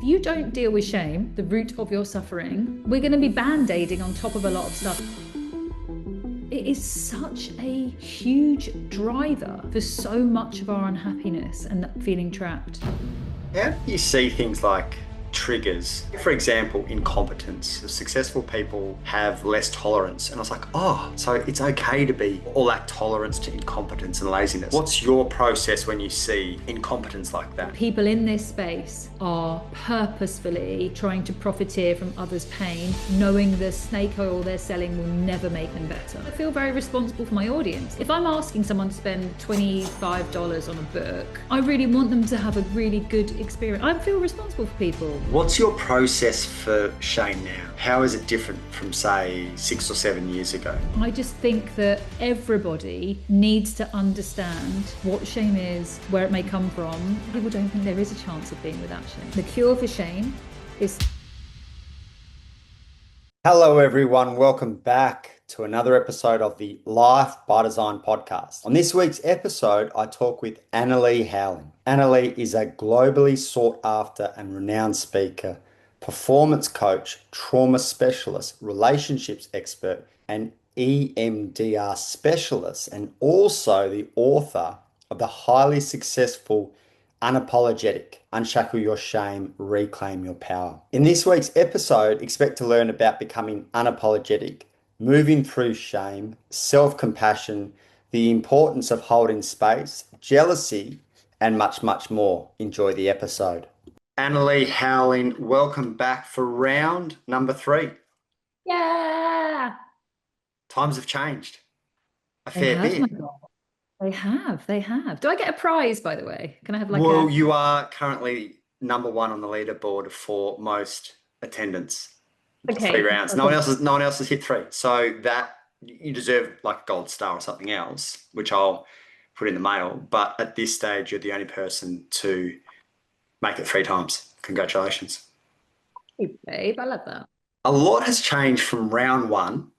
If you don't deal with shame, the root of your suffering, we're going to be band-aiding on top of a lot of stuff. It is such a huge driver for so much of our unhappiness and feeling trapped. How do you see things like triggers? For example, incompetence. Successful people have less tolerance. And I was like, oh, so it's okay to be or lack tolerance to incompetence and laziness. What's your process when you see incompetence like that? People in this space are purposefully trying to profiteer from others' pain, knowing the snake oil they're selling will never make them better. I feel very responsible for my audience. If I'm asking someone to spend $25 on a book, I really want them to have a really good experience. I feel responsible for people. What's your process for shame now? How is it different from, say, 6 or 7 years ago? I just think that everybody needs to understand what shame is, where it may come from. People don't think there is a chance of being without shame. The cure for shame is... Hello, everyone. Welcome back to another episode of the Life by Design podcast. On this week's episode, I talk with Annalie Howling. Annalie is a globally sought after and renowned speaker, performance coach, trauma specialist, relationships expert, and EMDR specialist, and also the author of the highly successful Unapologetic, Unshackle Your Shame, Reclaim Your Power. In this week's episode, expect to learn about becoming unapologetic, moving through shame, self-compassion, the importance of holding space, jealousy, and much, much more. Enjoy the episode. Annalie Howling, welcome back for round number 3. Yeah! Times have changed a They fair have, bit. my God. They have. Do I get a prize, by the way? Can I have like Well, you are currently number 1 on the leaderboard for most attendance. Okay. 3 rounds. No one else has hit 3. So that you deserve like a gold star or something else, which I'll put in the mail. But at this stage, you're the only person to make it 3 times. Congratulations. Thank you, babe. I love that. A lot has changed from round 1,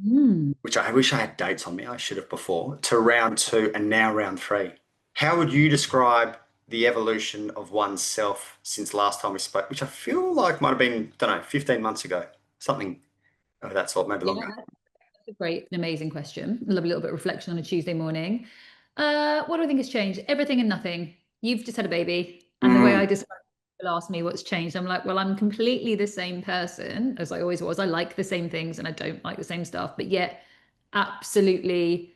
Mm. which I wish I had dates on me. I should have before, to round 2 and now round 3. How would you describe the evolution of oneself since last time we spoke, which I feel like might have been, don't know, 15 months ago, something of that sort, maybe longer. That's a great and amazing question. I love a little bit of reflection on a Tuesday morning. What do I think has changed? Everything and nothing. You've just had a baby. And the way I describe it, people ask me what's changed. I'm like, well, I'm completely the same person as I always was. I like the same things and I don't like the same stuff, but yet absolutely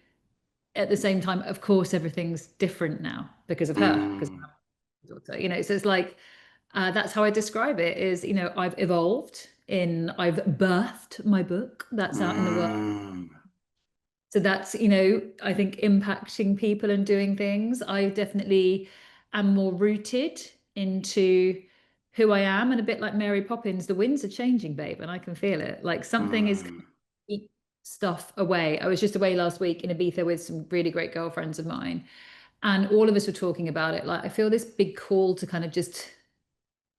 at the same time, of course, everything's different now because of her, because of her daughter, so it's like, that's how I describe it is, I've evolved I've birthed my book that's out in the world. So that's, I think impacting people and doing things. I definitely am more rooted into who I am, and a bit like Mary Poppins, the winds are changing, babe, and I can feel it. Like something is keep stuff away. I was just away last week in Ibiza with some really great girlfriends of mine, and all of us were talking about it. Like I feel this big call to kind of just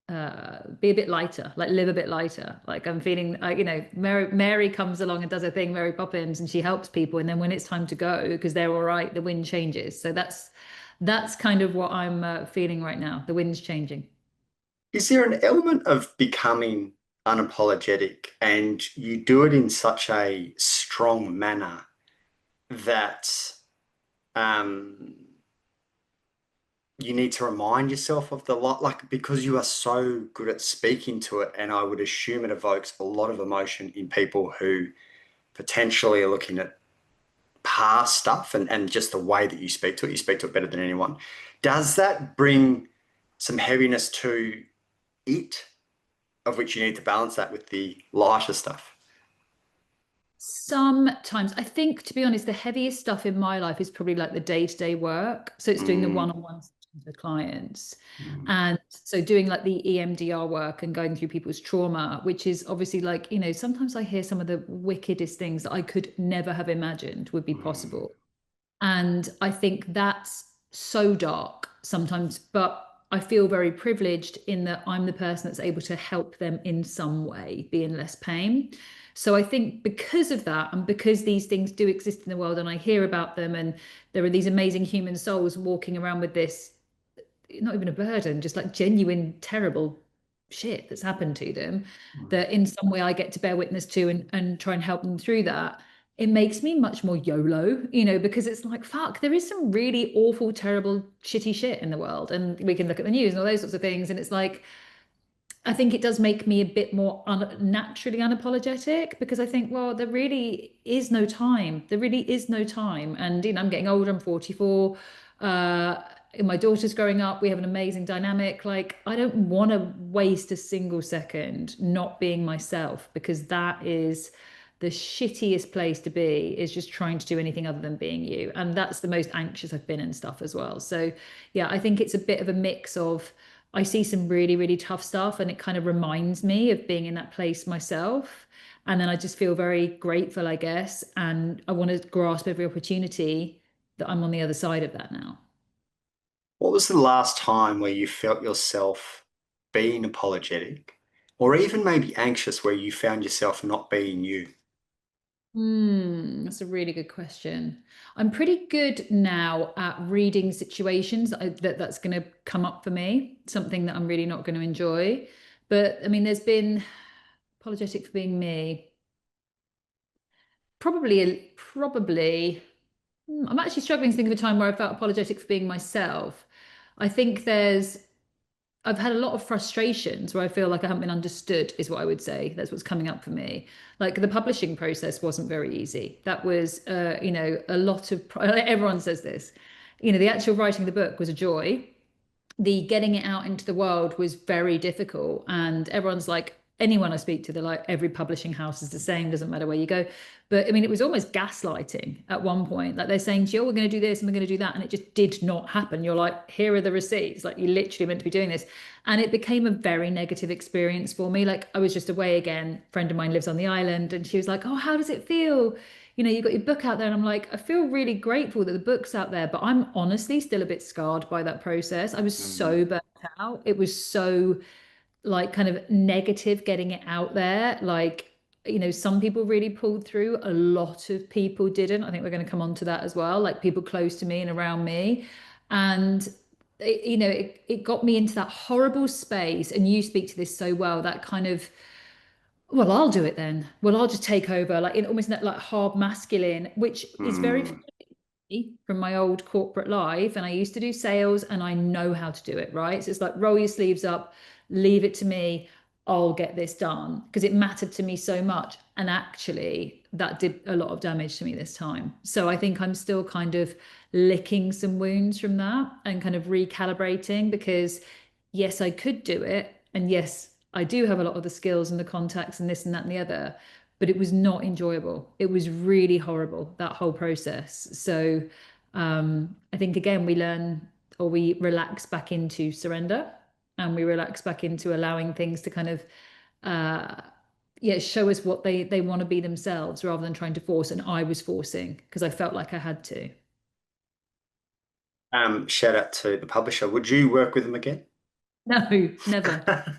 be a bit lighter, like live a bit lighter. Like I'm feeling like, Mary comes along and does her thing, Mary Poppins, and she helps people. And then when it's time to go, because they're all right, the wind changes. So that's kind of what I'm feeling right now. The wind's changing. Is there an element of becoming unapologetic and you do it in such a strong manner that you need to remind yourself of the lot, like because you are so good at speaking to it, and I would assume it evokes a lot of emotion in people who potentially are looking at past stuff and just the way that you speak to it better than anyone. Does that bring some heaviness to it, of which you need to balance that with the lighter stuff? Sometimes I think, to be honest, the heaviest stuff in my life is probably like the day-to-day work. So it's doing the one-on-one sessions with clients. And so doing like the EMDR work and going through people's trauma, which is obviously like, sometimes I hear some of the wickedest things that I could never have imagined would be possible. And I think that's so dark sometimes, but I feel very privileged in that I'm the person that's able to help them in some way be in less pain. So I think because of that, and because these things do exist in the world and I hear about them, and there are these amazing human souls walking around with this, not even a burden, just like genuine, terrible shit that's happened to them, Mm. that in some way I get to bear witness to and try and help them through that. It makes me much more YOLO, because it's like, fuck, there is some really awful, terrible, shitty shit in the world. And we can look at the news and all those sorts of things. And it's like, I think it does make me a bit more naturally unapologetic, because I think, well, there really is no time. There really is no time. And, I'm getting older, I'm 44. My daughter's growing up. We have an amazing dynamic. Like, I don't want to waste a single second not being myself, because that is the shittiest place to be, is just trying to do anything other than being you. And that's the most anxious I've been and stuff as well. So, yeah, I think it's a bit of a mix of, I see some really, really tough stuff, and it kind of reminds me of being in that place myself. And then I just feel very grateful, I guess. And I want to grasp every opportunity that I'm on the other side of that now. What was the last time where you felt yourself being apologetic or even maybe anxious where you found yourself not being you? That's a really good question. I'm pretty good now at reading situations that's going to come up for me, something that I'm really not going to enjoy. But I mean, there's been apologetic for being me. Probably. I'm actually struggling to think of a time where I felt apologetic for being myself. I think I've had a lot of frustrations where I feel like I haven't been understood, is what I would say. That's what's coming up for me. Like, the publishing process wasn't very easy. That was, a lot of, everyone says this, the actual writing of the book was a joy. The getting it out into the world was very difficult. And everyone's like, anyone I speak to, they're like, every publishing house is the same, doesn't matter where you go. But I mean, it was almost gaslighting at one point. Like, they're saying to you, oh, we're going to do this and we're going to do that. And it just did not happen. You're like, here are the receipts. Like, you literally meant to be doing this. And it became a very negative experience for me. Like, I was just away again. A friend of mine lives on the island, and she was like, oh, how does it feel? You got your book out there. And I'm like, I feel really grateful that the book's out there, but I'm honestly still a bit scarred by that process. I was Mm. so burnt out. It was so, like, kind of negative getting it out there. Like, some people really pulled through, a lot of people didn't. I think we're going to come on to that as well, like people close to me and around me. And it got me into that horrible space. And you speak to this so well, that kind of, well, I'll do it then. Well, I'll just take over, like, in almost that like hard masculine, which is very Mm. from my old corporate life. And I used to do sales, and I know how to do it, right? So it's like, roll your sleeves up, leave it to me. I'll get this done, because it mattered to me so much. And actually, that did a lot of damage to me this time. So I think I'm still kind of licking some wounds from that and kind of recalibrating, because yes, I could do it. And yes, I do have a lot of the skills and the contacts and this and that and the other, but it was not enjoyable. It was really horrible, that whole process. So I think, again, we learn, or we relax back into surrender, and we relax back into allowing things to kind of uh, yeah, show us what they want to be themselves, rather than trying to force. And I was forcing because I felt like I had to. Shout out to the publisher. Would you work with them again? No, never,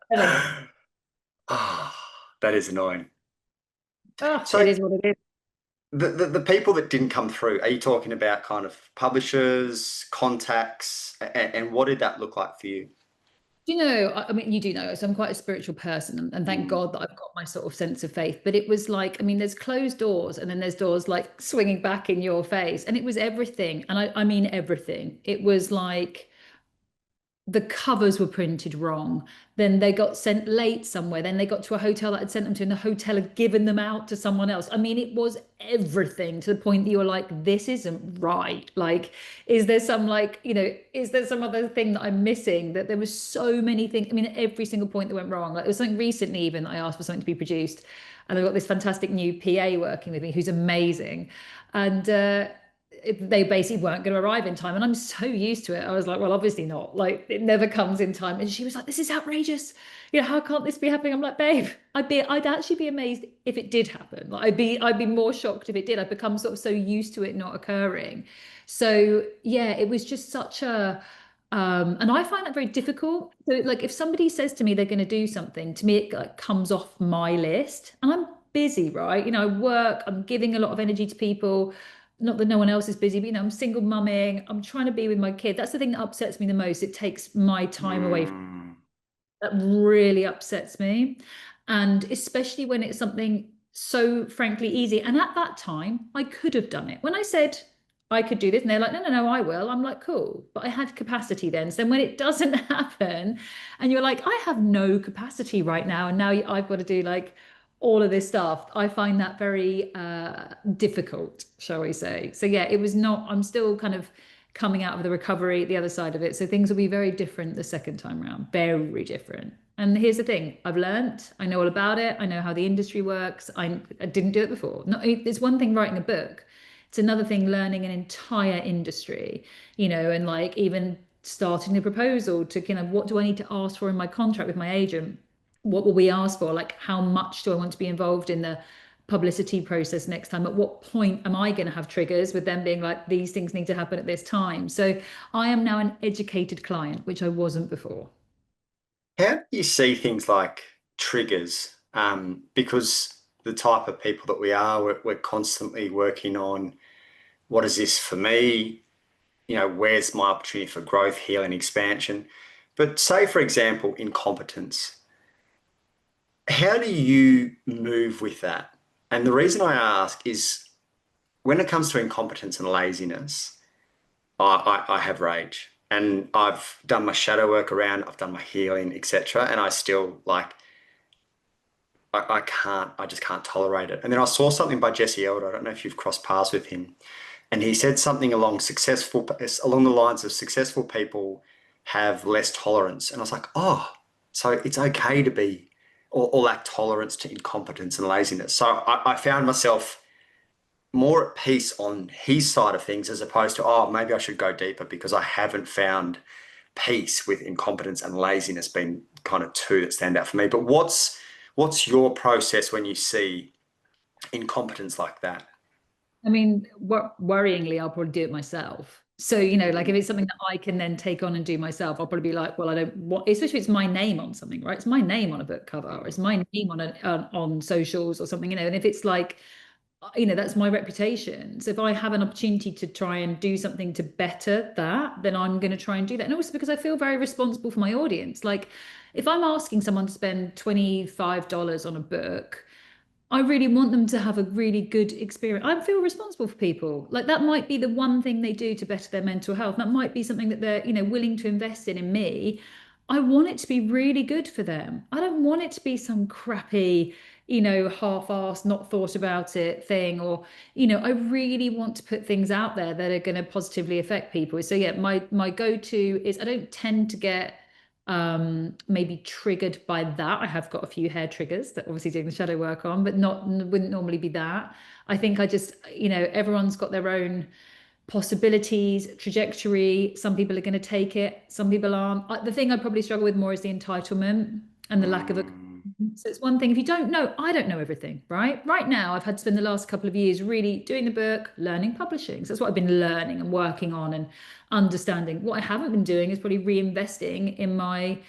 never. Ah, that is annoying. Oh, it So is what it is. the people that didn't come through, are you talking about kind of publishers, contacts, and what did that look like for you? I mean, you do know, so I'm quite a spiritual person, and thank Mm. God that I've got my sort of sense of faith. But it was like, I mean, there's closed doors, and then there's doors like swinging back in your face. And it was everything. And I mean, everything. It was like, the covers were printed wrong. Then they got sent late somewhere. Then they got to a hotel that had sent them to, and the hotel had given them out to someone else. I mean, it was everything, to the point that you're like, this isn't right. Like, is there some, like, is there some other thing that I'm missing? That there was so many things. I mean, every single point that went wrong. Like, there was something recently even that I asked for something to be produced, and I've got this fantastic new PA working with me who's amazing. And they basically weren't going to arrive in time. And I'm so used to it. I was like, well, obviously not. Like, it never comes in time. And she was like, this is outrageous. How can't this be happening? I'm like, babe, I'd actually be amazed if it did happen. Like, I'd be more shocked if it did. I've become sort of so used to it not occurring. So yeah, it was just such a, and I find that very difficult. So, like, if somebody says to me they're going to do something, to me it like comes off my list, and I'm busy, right? I work, I'm giving a lot of energy to people. Not that no one else is busy, but I'm single mumming. I'm trying to be with my kid. That's the thing that upsets me the most. It takes my time away. Mm. That really upsets me. And especially when it's something so frankly easy. And at that time, I could have done it. When I said I could do this, and they're like, no, no, no, I will. I'm like, cool. But I had capacity then. So when it doesn't happen, and you're like, I have no capacity right now, and now I've got to do like all of this stuff, I find that very difficult, shall we say. So yeah, it was not, I'm still kind of coming out of the recovery, the other side of it. So things will be very different the second time around, very different. And here's the thing, I've learnt, I know all about it. I know how the industry works. I didn't do it before. No, it's one thing writing a book. It's another thing learning an entire industry, and like even starting the proposal to kind of what do I need to ask for in my contract with my agent? What will we ask for? Like, how much do I want to be involved in the publicity process next time? At what point am I going to have triggers with them being like, these things need to happen at this time? So I am now an educated client, which I wasn't before. How do you see things like triggers? Because the type of people that we are, we're constantly working on what is this for me? Where's my opportunity for growth, healing, expansion? But say, for example, incompetence. How do you move with that? And the reason I ask is when it comes to incompetence and laziness, I have rage. And I've done my shadow work around, I've done my healing, etc. And I still like I just can't tolerate it. And then I saw something by Jesse Elder. I don't know if you've crossed paths with him. And he said something along the lines of successful people have less tolerance. And I was like, oh, so it's okay to be or lack tolerance to incompetence and laziness. So I found myself more at peace on his side of things as opposed to, oh, maybe I should go deeper because I haven't found peace with incompetence and laziness being kind of two that stand out for me. But what's your process when you see incompetence like that? I mean, worryingly, I'll probably do it myself. So, like if it's something that I can then take on and do myself, I'll probably be like, well, I don't want, especially if it's my name on something, right? It's my name on a book cover, or it's my name on socials or something, and if it's like, that's my reputation. So if I have an opportunity to try and do something to better that, then I'm going to try and do that. And also because I feel very responsible for my audience. Like if I'm asking someone to spend $25 on a book, I really want them to have a really good experience. I feel responsible for people. Like that might be the one thing they do to better their mental health. That might be something that they're, willing to invest in me. I want it to be really good for them. I don't want it to be some crappy, half-assed, not thought about it thing. Or, I really want to put things out there that are going to positively affect people. So yeah, my go-to is I don't tend to get maybe triggered by that. I have got a few hair triggers that obviously doing the shadow work on, but wouldn't normally be that. I think I just, everyone's got their own possibilities, trajectory. Some people are going to take it, some people aren't. The thing I probably struggle with more is the entitlement and the lack of a. Mm, So it's one thing if you don't know, I don't know everything, right? Right now, I've had to spend the last couple of years really doing the book, learning publishing. So that's what I've been learning and working on and understanding. What I haven't been doing is probably reinvesting in my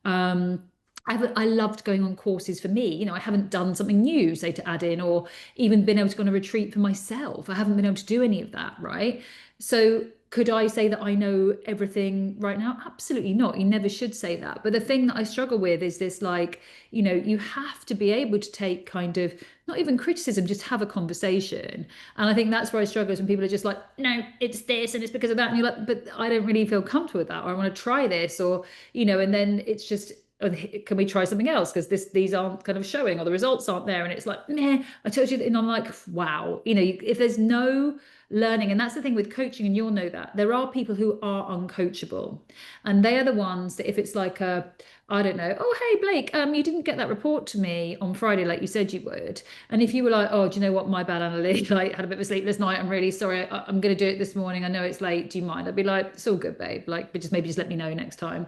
um I loved going on courses for me. I haven't done something new, say, to add in, or even been able to go on a retreat for myself. I haven't been able to do any of that, right? So could I say that I know everything right now? Absolutely not. You never should say that. But the thing that I struggle with is this, like, you have to be able to take kind of not even criticism, just have a conversation. And I think that's where I struggle is when people are just like, no, it's this and it's because of that. And you're like, but I don't really feel comfortable with that, or I want to try this, or, and then it's just, "Oh, can we try something else? Because these aren't kind of showing, or the results aren't there." And it's like, meh, I told you that. And I'm like, wow, if there's no learning, and that's the thing with coaching, and you'll know that there are people who are uncoachable, and they are the ones that if it's like I don't know, oh hey Blake, you didn't get that report to me on Friday like you said you would. And if you were like, oh, do you know what, my bad, Annalie, like had a bit of a sleepless night, I'm really sorry, I'm going to do it this morning, I know it's late, do you mind? I'd be like, it's all good, babe, like, but just let me know next time.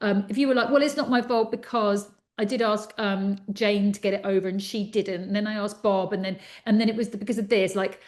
If you were like, well, it's not my fault because I did ask Jane to get it over and she didn't, and then I asked Bob, and then it was because of this, like,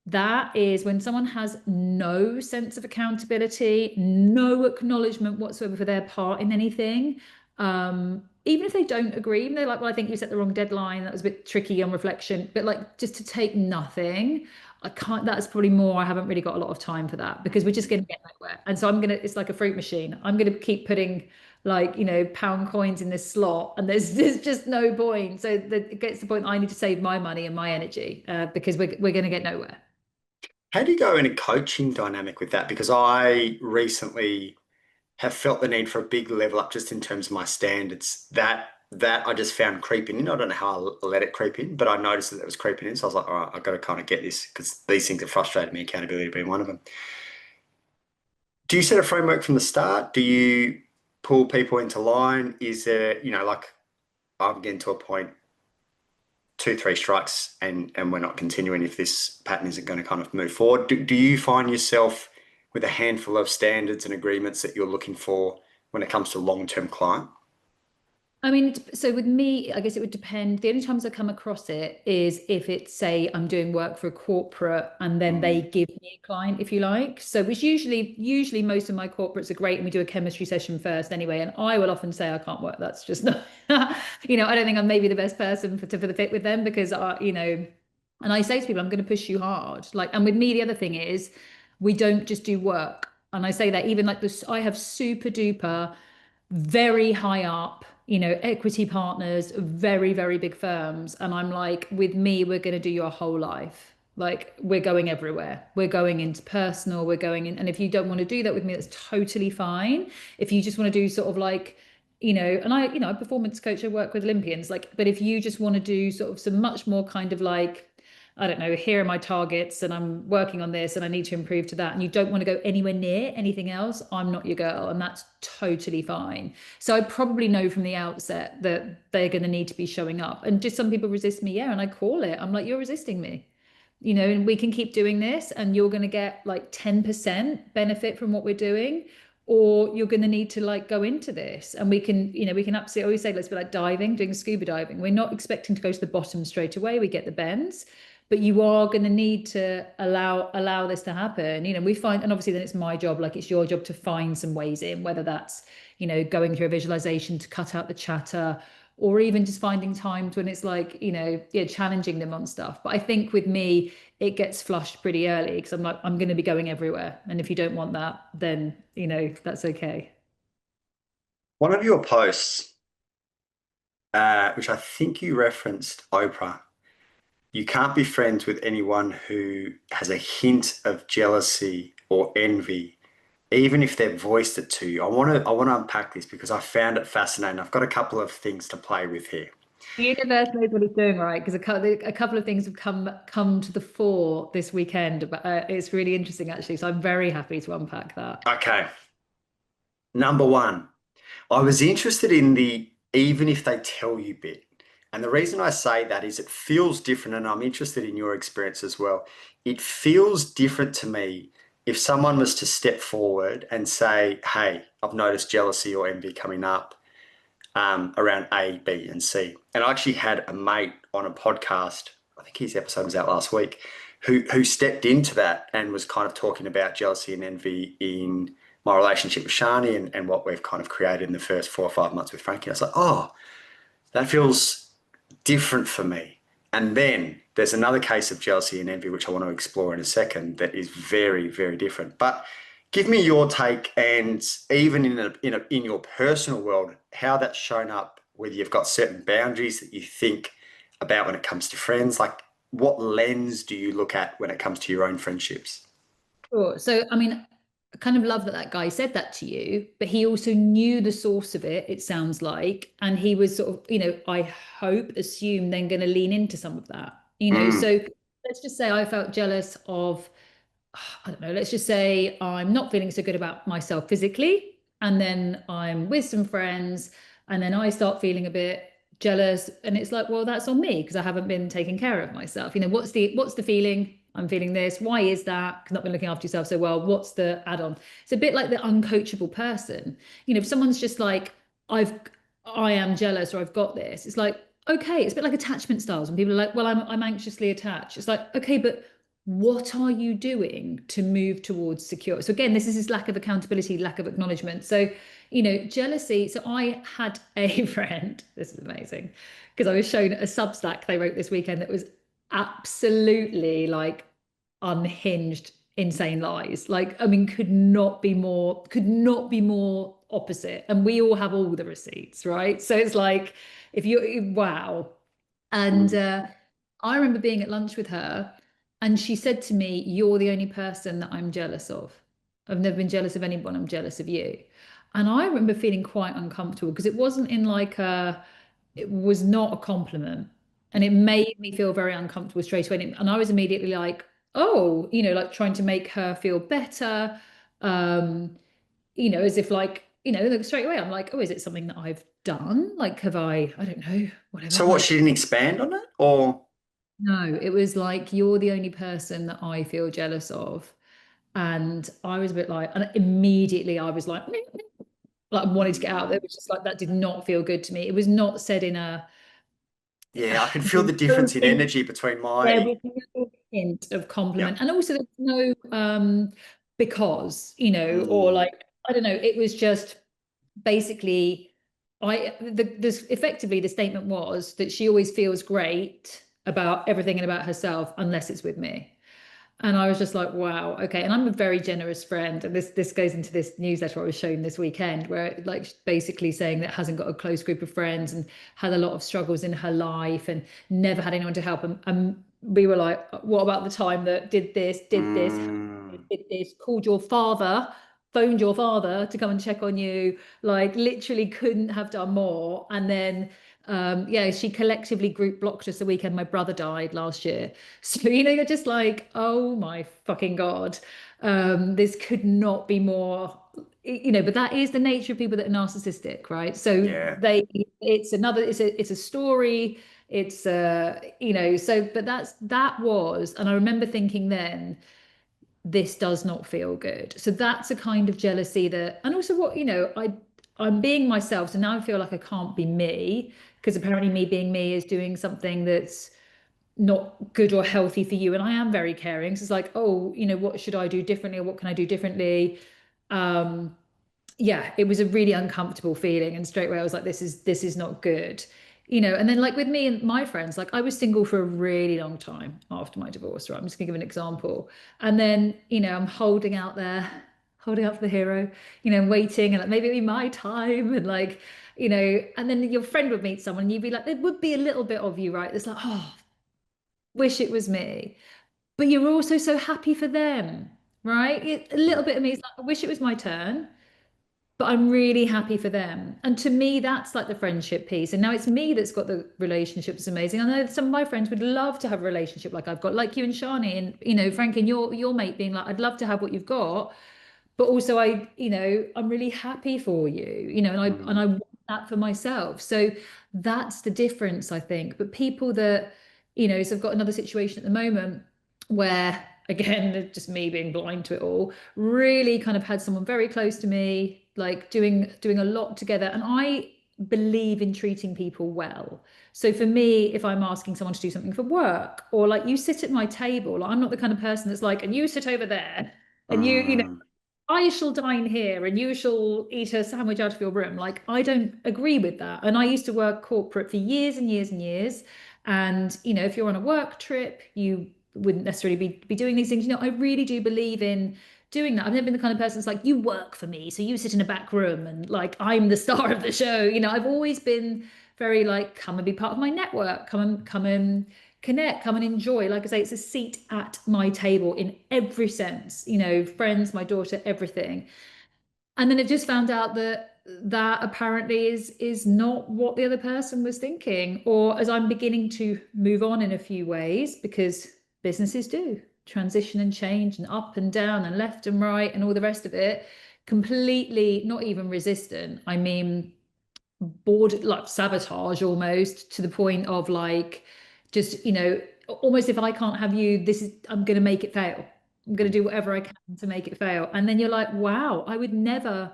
that is when someone has no sense of accountability, no acknowledgement whatsoever for their part in anything. Even if they don't agree, even they're like, well, I think you set the wrong deadline, that was a bit tricky on reflection, but like just to take nothing, I can't, that's probably more, I haven't really got a lot of time for that because we're just going to get nowhere. And so it's like a fruit machine. I'm going to keep putting like, pound coins in this slot, and there's just no point. So it gets to the point I need to save my money and my energy, because we're going to get nowhere. How do you go in a coaching dynamic with that? Because I recently have felt the need for a big level up just in terms of my standards. That I just found creeping in. I don't know how I let it creep in, but I noticed that it was creeping in. So I was like, all right, I've got to kind of get this because these things have frustrated me, accountability being one of them. Do you set a framework from the start? Do you pull people into line? Is there, like I'm getting to a point, two, three strikes and we're not continuing if this pattern isn't going to kind of move forward. Do you find yourself with a handful of standards and agreements that you're looking for when it comes to long-term client? I mean, so with me, I guess it would depend. The only times I come across it is if it's, say, I'm doing work for a corporate and then they Mm, give me a client, if you like. So which usually most of my corporates are great and we do a chemistry session first anyway. And I will often say I can't work. That's just not, I don't think I'm maybe the best person for the fit with them because and I say to people, I'm going to push you hard. Like, and with me, the other thing is we don't just do work. And I say that even like this, I have super duper very high up, equity partners, very, very big firms. And I'm like, with me, we're going to do your whole life. Like, we're going everywhere. We're going into personal, we're going in. And if you don't want to do that with me, that's totally fine. If you just want to do sort of like, and I performance coach, I work with Olympians, like, but if you just want to do sort of some much more kind of like, I don't know, here are my targets and I'm working on this and I need to improve to that. And you don't want to go anywhere near anything else, I'm not your girl. And that's totally fine. So I probably know from the outset that they're going to need to be showing up. And just some people resist me. Yeah. And I call it. I'm like, you're resisting me. And we can keep doing this and you're going to get like 10% benefit from what we're doing, or you're going to need to like go into this and we can absolutely always say, let's be like diving, doing scuba diving. We're not expecting to go to the bottom straight away. We get the bends, but you are going to need to allow this to happen. We find, and obviously then it's my job, like it's your job to find some ways in, whether that's, going through a visualization to cut out the chatter, or even just finding times when it's like, yeah, challenging them on stuff. But I think with me, it gets flushed pretty early because I'm like, I'm going to be going everywhere. And if you don't want that, then, that's okay. One of your posts, which I think you referenced Oprah, you can't be friends with anyone who has a hint of jealousy or envy, even if they've voiced it to you. I want to unpack this because I found it fascinating. I've got a couple of things to play with here. The universe knows what it's doing, right? Because a couple of things have come to the fore this weekend, but it's really interesting actually. So I'm very happy to unpack that. Okay, number one, I was interested in the even if they tell you bit. And the reason I say that is it feels different, and I'm interested in your experience as well. It feels different to me if someone was to step forward and say, hey, I've noticed jealousy or envy coming up around A, B, and C. And I actually had a mate on a podcast, I think his episode was out last week, who stepped into that and was kind of talking about jealousy and envy in my relationship with Shani and what we've kind of created in the first 4 or 5 months with Frankie. I was like, oh, that feels different for me. And then there's another case of jealousy and envy, which I want to explore in a second, that is very, very different. But give me your take, and even in your personal world, how that's shown up, whether you've got certain boundaries that you think about when it comes to friends, like what lens do you look at when it comes to your own friendships? Sure. So, I mean, I kind of love that that guy said that to you, but he also knew the source of it, it sounds like. And he was sort of, I hope, assume then going to lean into some of that. Mm, So let's just say I felt jealous of, I don't know, let's just say I'm not feeling so good about myself physically. And then I'm with some friends, and then I start feeling a bit jealous. And it's like, well, that's on me because I haven't been taking care of myself. What's the feeling? I'm feeling this. Why is that? 'Cause not been looking after yourself so well. What's the add-on? It's a bit like the uncoachable person. If someone's just like, I am jealous or I've got this, it's like, okay, it's a bit like attachment styles when people are like, well, I'm anxiously attached. It's like, okay, but what are you doing to move towards secure? So again, this is this lack of accountability, lack of acknowledgement. So, jealousy. So I had a friend, this is amazing, because I was shown a Substack they wrote this weekend that was absolutely like unhinged, insane lies. Like, I mean, could not be more opposite. And we all have all the receipts, right? So it's like, if you, wow. And Mm. I remember being at lunch with her, and she said to me, "You're the only person that I'm jealous of. I've never been jealous of anyone. I'm jealous of you." And I remember feeling quite uncomfortable because it wasn't in like a, it was not a compliment. And it made me feel very uncomfortable straight away. And I was immediately like, oh, like trying to make her feel better. Um, as if like, like straight away, I'm like, oh, is it something that I've done? Like, have I don't know, whatever. So what, she Like, didn't expand on it, or? no, it was like, you're the only person that I feel jealous of. And I was a bit like, and immediately I was like I wanted to get out. Mm. It was just like, that did not feel good to me. It was not said in a, Yeah, I can feel there the was no difference in hint, energy between there my. was no hint of Yeah. compliment. And also there was no because, or Mm. like, I don't know, it was just basically this effectively the statement was that she always feels great about everything and about herself unless it's with me. And I was just like, wow, okay. And I'm a very generous friend. And this goes into this newsletter I was shown this weekend, where like basically saying that hasn't got a close group of friends and had a lot of struggles in her life and never had anyone to help. And we were like, what about the time that Mm. did this, called your father, phoned your father to come and check on you, like literally couldn't have done more. And then yeah, she collectively group blocked us the weekend my brother died last year. So, you're just like, oh my fucking God. This could not be more, but that is the nature of people that are narcissistic, right? So Yeah. it's a story. It's so, but that was, and I remember thinking then, this does not feel good. So that's a kind of jealousy that, and also what, I'm being myself. So now I feel like I can't be me because apparently me being me is doing something that's not good or healthy for you. And I am very caring. So it's like, oh, what should I do differently or what can I do differently? Um, yeah, it was a really uncomfortable feeling. And straight away I was like, this is not good. And then like with me and my friends, like I was single for a really long time after my divorce, right? I'm just gonna give an example. And then, I'm holding out there, holding out for the hero, waiting and like maybe it'll be my time and like, and then your friend would meet someone and you'd be like, there would be a little bit of you, right? It's like, oh, wish it was me. But you're also so happy for them, right? A little bit of me is like, I wish it was my turn, but I'm really happy for them. And to me, that's like the friendship piece. And now it's me that's got the relationship that's amazing. I know some of my friends would love to have a relationship like I've got, like you and Shani, and Frank and your mate being like, I'd love to have what you've got, but also I'm really happy for you, and I Mm. want that for myself. So that's the difference, I think. But people that, so I've got another situation at the moment where, again, just me being blind to it all, really kind of had someone very close to me, like doing a lot together. And I believe in treating people well. So for me, if I'm asking someone to do something for work, or like you sit at my table, like, I'm not the kind of person that's like, and you sit over there, and Mm. I shall dine here and you shall eat a sandwich out of your room. Like, I don't agree with that. And I used to work corporate for years and years and years. And, if you're on a work trip, you wouldn't necessarily be doing these things. I really do believe in doing that. I've never been the kind of person that's like, you work for me, so you sit in a back room and like I'm the star of the show. I've always been very like, come and be part of my network, come and connect, come and enjoy. Like I say, it's a seat at my table in every sense, friends, my daughter, everything. And then I've just found out that apparently is not what the other person was thinking. Or as I'm beginning to move on in a few ways, because businesses do transition and change and up and down and left and right and all the rest of it, completely not even resistant. I mean, bored, like sabotage almost, to the point of like, just almost, if I can't have you, I'm going to make it fail. I'm going to do whatever I can to make it fail. And then you're like, wow, I would never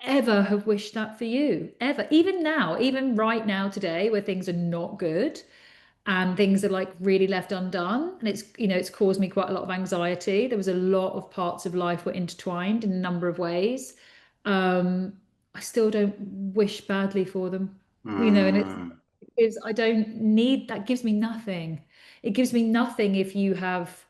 ever have wished that for you, ever. Even now, even right now today, where things are not good and things are like really left undone, and it's caused me quite a lot of anxiety. There was a lot of parts of life were intertwined in a number of ways. um I still don't wish badly for them, and it's Mm. is I don't need that. Gives me nothing. It gives me nothing if you have,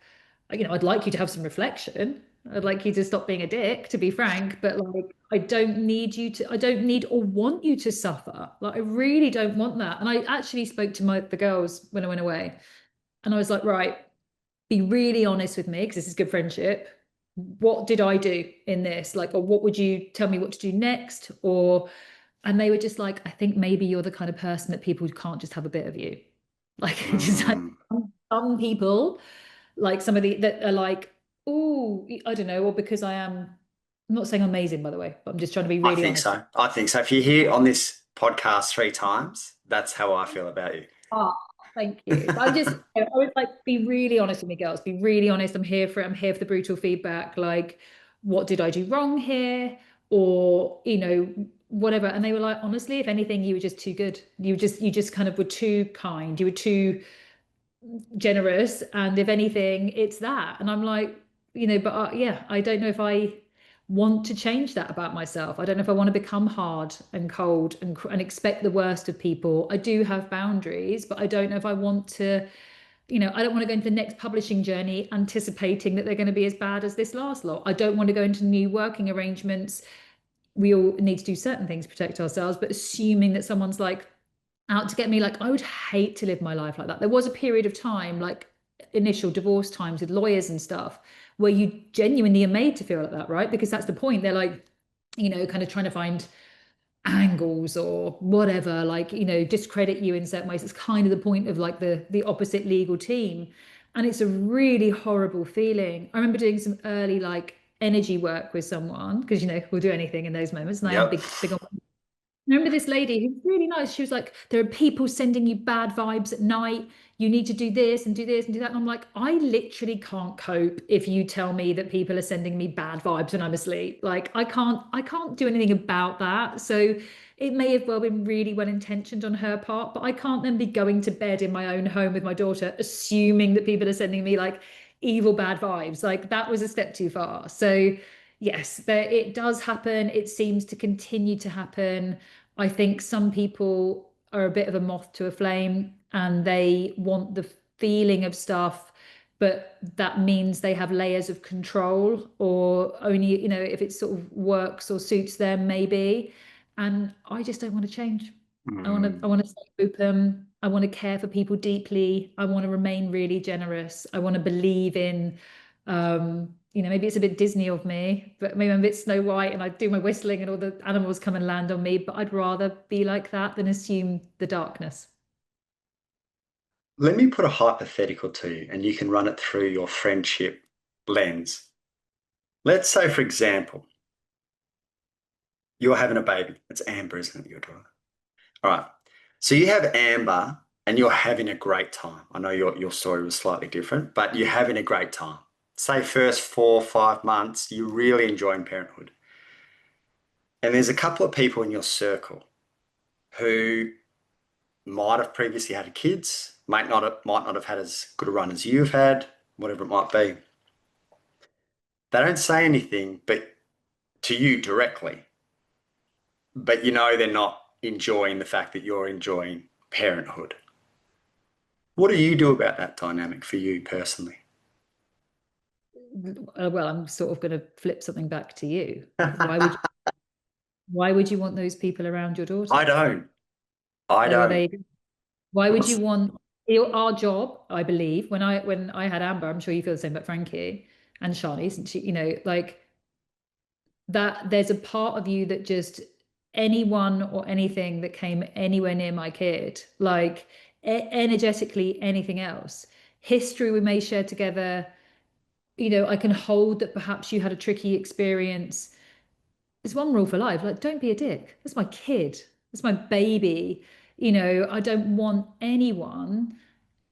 I'd like you to have some reflection. I'd like you to stop being a dick, to be frank, but like, I don't need or want you to suffer. Like, I really don't want that. And I actually spoke to the girls when I went away, and I was like, right, be really honest with me, because this is good friendship. What did I do in this? Like, or what would you tell me what to do next? And they were just like, I think maybe you're the kind of person that people can't just have a bit of you. Like, just like Mm. some people, like some of the that are like, oh, I don't know, or because I'm not saying I'm amazing, by the way, but I'm just trying to be I really think honest. so. I think so. If you're here on this podcast 3 times, that's how I feel about you. Ah, thank you. But I would like be really honest with me, girls. Be really honest. I'm here for the brutal feedback. Like, what did I do wrong here? Or, whatever. And they were like, honestly, if anything, you were just too good. You just kind of were too kind. You were too generous. And if anything, it's that. And I'm like, but yeah, I don't know if I want to change that about myself. I don't know if I want to become hard and cold and expect the worst of people. I do have boundaries, but I don't know if I want to, I don't want to go into the next publishing journey anticipating that they're going to be as bad as this last lot. I don't want to go into new working arrangements. We all need to do certain things to protect ourselves, but assuming that someone's like out to get me, like, I would hate to live my life like that. There was a period of time, like initial divorce times with lawyers and stuff, where you genuinely are made to feel like that, right? Because that's the point. They're like, kind of trying to find angles or whatever, like, discredit you in certain ways. It's kind of the point of like the opposite legal team. And it's a really horrible feeling. I remember doing some early like energy work with someone, because we'll do anything in those moments. And I am Yep. big on remember this lady who's really nice. She was like, there are people sending you bad vibes at night. You need to do this and do this and do that. And I'm like, I literally can't cope if you tell me that people are sending me bad vibes when I'm asleep. Like, I can't do anything about that. So it may have well been really well intentioned on her part, but I can't then be going to bed in my own home with my daughter, assuming that people are sending me like evil bad vibes. Like that was a step too far. So yes, it does happen. It seems to continue to happen. I think some people are a bit of a moth to a flame and they want the feeling of stuff, but that means they have layers of control or only, if it sort of works or suits them, maybe. And I just don't want to change. I Mm. want to stay open. I want to care for people deeply. I want to remain really generous. I want to believe in maybe it's a bit Disney of me, but maybe I'm a bit Snow White and I do my whistling and all the animals come and land on me. But I'd rather be like that than assume the darkness. Let me put a hypothetical to you, and you can run it through your friendship lens. Let's say, for example, you're having a baby. It's Amber, isn't it, your daughter? All right. So you have Amber and you're having a great time. I know your story was slightly different, but you're having a great time. Say first 4 or 5 months, you're really enjoying parenthood. And there's a couple of people in your circle who might have previously had kids, might not have had as good a run as you've had, whatever it might be. They don't say anything but to you directly, but they're not enjoying the fact that you're enjoying parenthood. What do you do about that dynamic for you personally? Well, I'm sort of going to flip something back to you. Why would you want those people around your I daughter? don't. I So are don't. they? Why would you What's want our job? I believe when I had Amber, I'm sure you feel the same about Frankie and Shani, isn't she? Like that. There's a part of you that just anyone or anything that came anywhere near my kid, like energetically anything else, history we may share together. I can hold that perhaps you had a tricky experience. There's one rule for life, like don't be a dick. That's my kid. That's my baby. I don't want anyone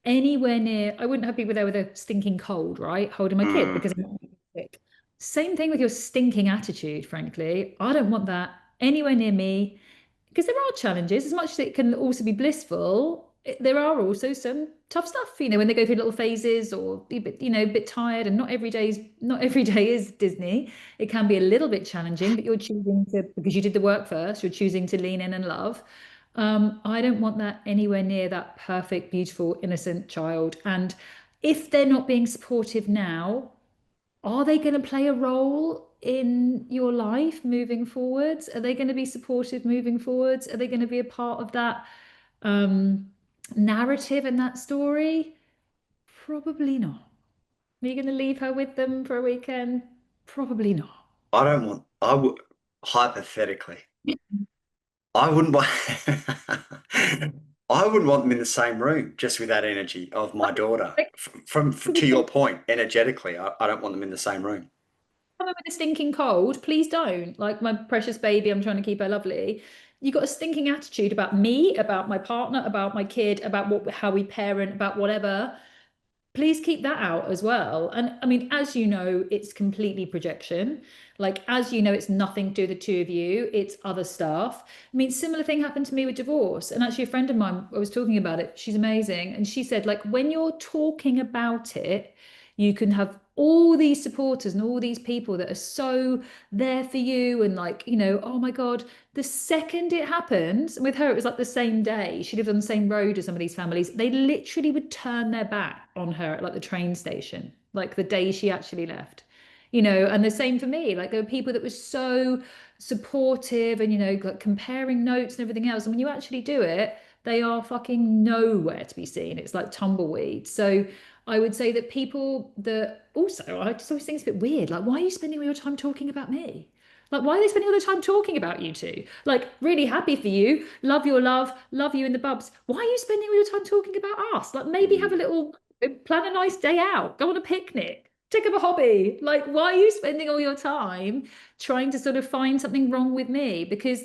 anywhere near. I wouldn't have people there with a stinking cold, right? Holding my kid mm, because I'm sick. Same thing with your stinking attitude, frankly. I don't want that anywhere near me because there are challenges. As much as it can also be blissful, there are also some tough stuff, when they go through little phases or be a bit, a bit tired, and not every day is Disney. It can be a little bit challenging, but you're choosing to, because you did the work first, you're choosing to lean in and love. I don't want that anywhere near that perfect, beautiful, innocent child. And if they're not being supportive now, are they going to play a role in your life moving forwards? Are they going to be supportive moving forwards? Are they going to be a part of that um, narrative and that story? Probably not. Are you going to leave her with them for a weekend? Probably not. I don't want, I would, hypothetically, I wouldn't want, I wouldn't want them in the same room just with that energy of my daughter. Like, To your point, energetically, I don't want them in the same room. coming with a stinking cold, please don't. Like my precious baby, I'm trying to keep her lovely. You got a stinking attitude about me, about my partner, about my kid, about how we parent, about whatever. Please keep that out as well. And I mean, as you know, it's completely projection. Like, as you know, it's nothing to do with the two of you, it's other stuff. I mean, similar thing happened to me with divorce. And actually, a friend of mine, I was talking about it. She's amazing. And she said, like, when you're talking about it, you can have all these supporters and all these people that are so there for you. And, like, oh my God, the second it happened, with her, it was like the same day. She lived on the same road as some of these families. They literally would turn their back on her at like the train station, like the day she actually left. And the same for me. Like there were people that were so supportive and, like comparing notes and everything else. And when you actually do it, they are fucking nowhere to be seen. It's like tumbleweed. So I would say that people that also, I just always think it's a bit weird. Like, why are you spending all your time talking about me? Like, why are they spending all the time talking about you two? Like, really happy for you, love your love you in the bubs. Why are you spending all your time talking about us? Like, maybe have a little, plan a nice day out, go on a picnic, take up a hobby. Like, why are you spending all your time trying to sort of find something wrong with me? Because,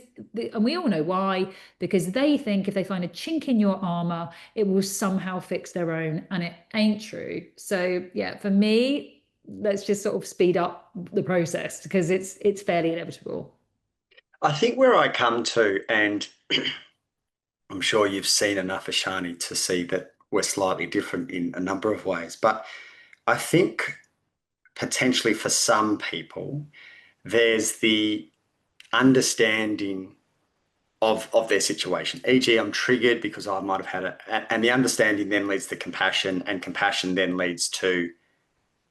and we all know why, because they think if they find a chink in your armor, it will somehow fix their own, and it ain't true. So, yeah, for me, let's just sort of speed up the process because it's fairly inevitable. I think where I come to, and I'm sure you've seen enough, Ashani, to see that we're slightly different in a number of ways. But I think potentially for some people, there's the understanding of their situation. E.g., I'm triggered because I might have had it, and the understanding then leads to compassion, and compassion then leads to,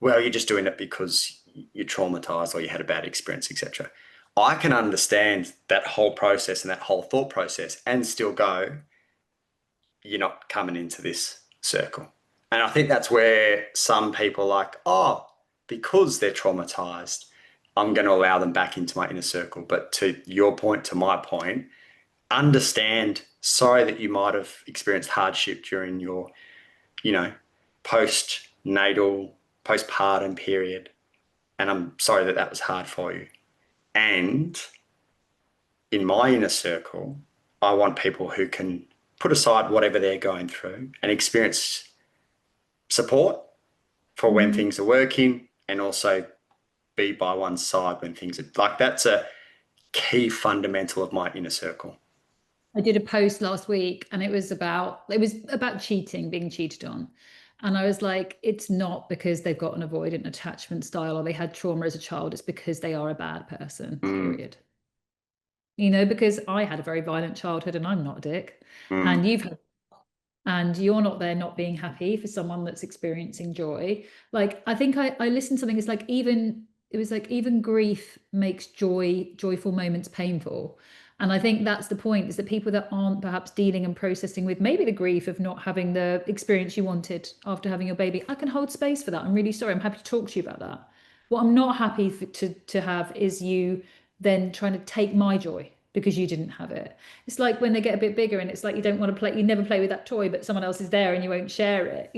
well, you're just doing it because you're traumatized or you had a bad experience, etc. I can understand that whole process and that whole thought process and still go, you're not coming into this circle. And I think that's where some people are like, oh, because they're traumatized, I'm going to allow them back into my inner circle. But to your point, to my point, understand, sorry that you might have experienced hardship during your, you know, postnatal, postpartum period. And I'm sorry that that was hard for you. And in my inner circle, I want people who can put aside whatever they're going through and experience support for when Mm. things are working, and also be by one's side when things are like, that's a key fundamental of my inner circle. I did a post last week and it was about cheating, being cheated on. And I was like, it's not because they've got an avoidant attachment style or they had trauma as a child, it's because they are a bad person, Mm, period. Because I had a very violent childhood and I'm not a dick. mm. And you've had, and you're not there not being happy for someone that's experiencing joy. Like I think I listened to something, it's like even it was like even grief makes joyful moments painful. And I think that's the point, is that people that aren't perhaps dealing and processing with maybe the grief of not having the experience you wanted after having your baby, I can hold space for that. I'm really sorry. I'm happy to talk to you about that. What I'm not happy to have is you then trying to take my joy because you didn't have it. It's like when they get a bit bigger and it's like you don't want to play, you never play with that toy, but someone else is there and you won't share it.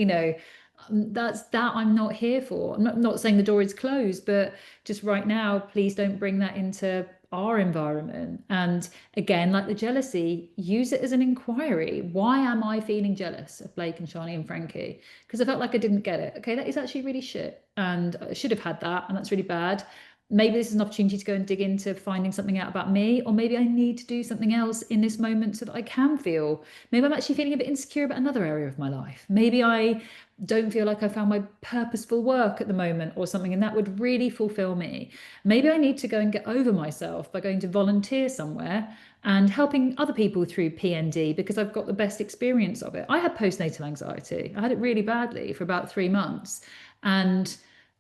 That I'm not here for. I'm not saying the door is closed, but just right now, please don't bring that into our environment. And again, like the jealousy, use it as an inquiry. Why am I feeling jealous of Blake and Shani and Frankie? Because I felt like I didn't get it. Okay, that is actually really shit. And I should have had that, and that's really bad. Maybe this is an opportunity to go and dig into finding something out about me, or maybe I need to do something else in this moment so that I can feel. Maybe I'm actually feeling a bit insecure about another area of my life. Maybe I don't feel like I found my purposeful work at the moment or something, and that would really fulfill me. Maybe I need to go and get over myself by going to volunteer somewhere and helping other people through PND because I've got the best experience of it. I had postnatal anxiety. I had it really badly for about 3 months. And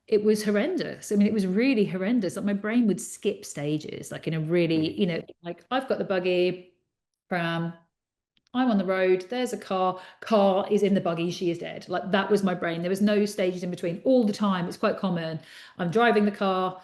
it was horrendous. I mean, it was really horrendous. Like my brain would skip stages, like in a really, like I've got the buggy, pram, I'm on the road, there's a car is in the buggy, she is dead. Like that was my brain. There was no stages in between all the time. It's quite common. I'm driving the car,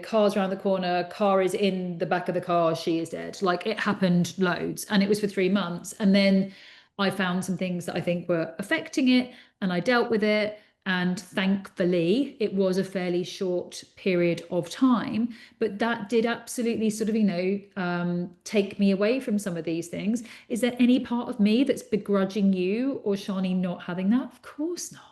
cars around the corner, car is in the back of the car, she is dead. Like it happened loads and it was for 3 months. And then I found some things that I think were affecting it and I dealt with it. And thankfully, it was a fairly short period of time, but that did absolutely sort of, take me away from some of these things. Is there any part of me that's begrudging you or Shani not having that? Of course not.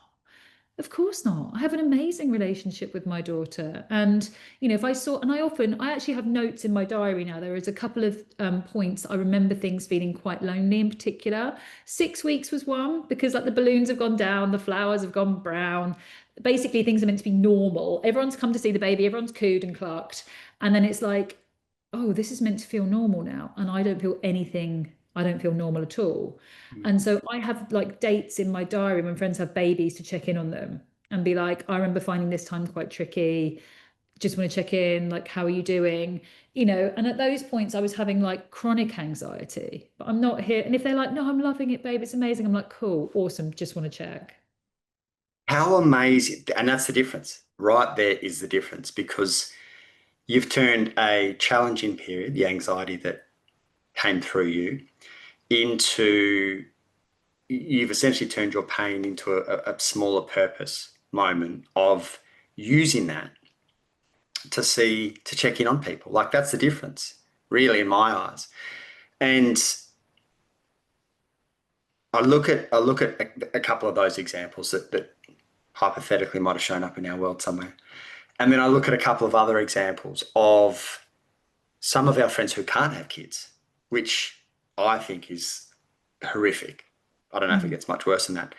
Of course not. I have an amazing relationship with my daughter. And, if I saw, and I actually have notes in my diary now. There is a couple of points I remember things feeling quite lonely in particular. 6 weeks was one because like the balloons have gone down, the flowers have gone brown. Basically, things are meant to be normal. Everyone's come to see the baby, everyone's cooed and clucked. And then it's like, oh, this is meant to feel normal now. And I don't feel anything, I don't feel normal at all. And so I have like dates in my diary when friends have babies to check in on them and be like, I remember finding this time quite tricky. Just want to check in, like, how are you doing? And at those points, I was having like chronic anxiety, but I'm not here. And if they're like, no, I'm loving it, babe, it's amazing. I'm like, cool, awesome, just want to check. How amazing. And that's the difference. Right there is the difference because you've turned a challenging period, the anxiety that came through you, into you've essentially turned your pain into a smaller purpose moment of using that to check in on people. Like that's the difference, really, in my eyes. And I look at a couple of those examples that hypothetically might have shown up in our world somewhere. And then I look at a couple of other examples of some of our friends who can't have kids, which I think is horrific. I don't know if it gets much worse than that.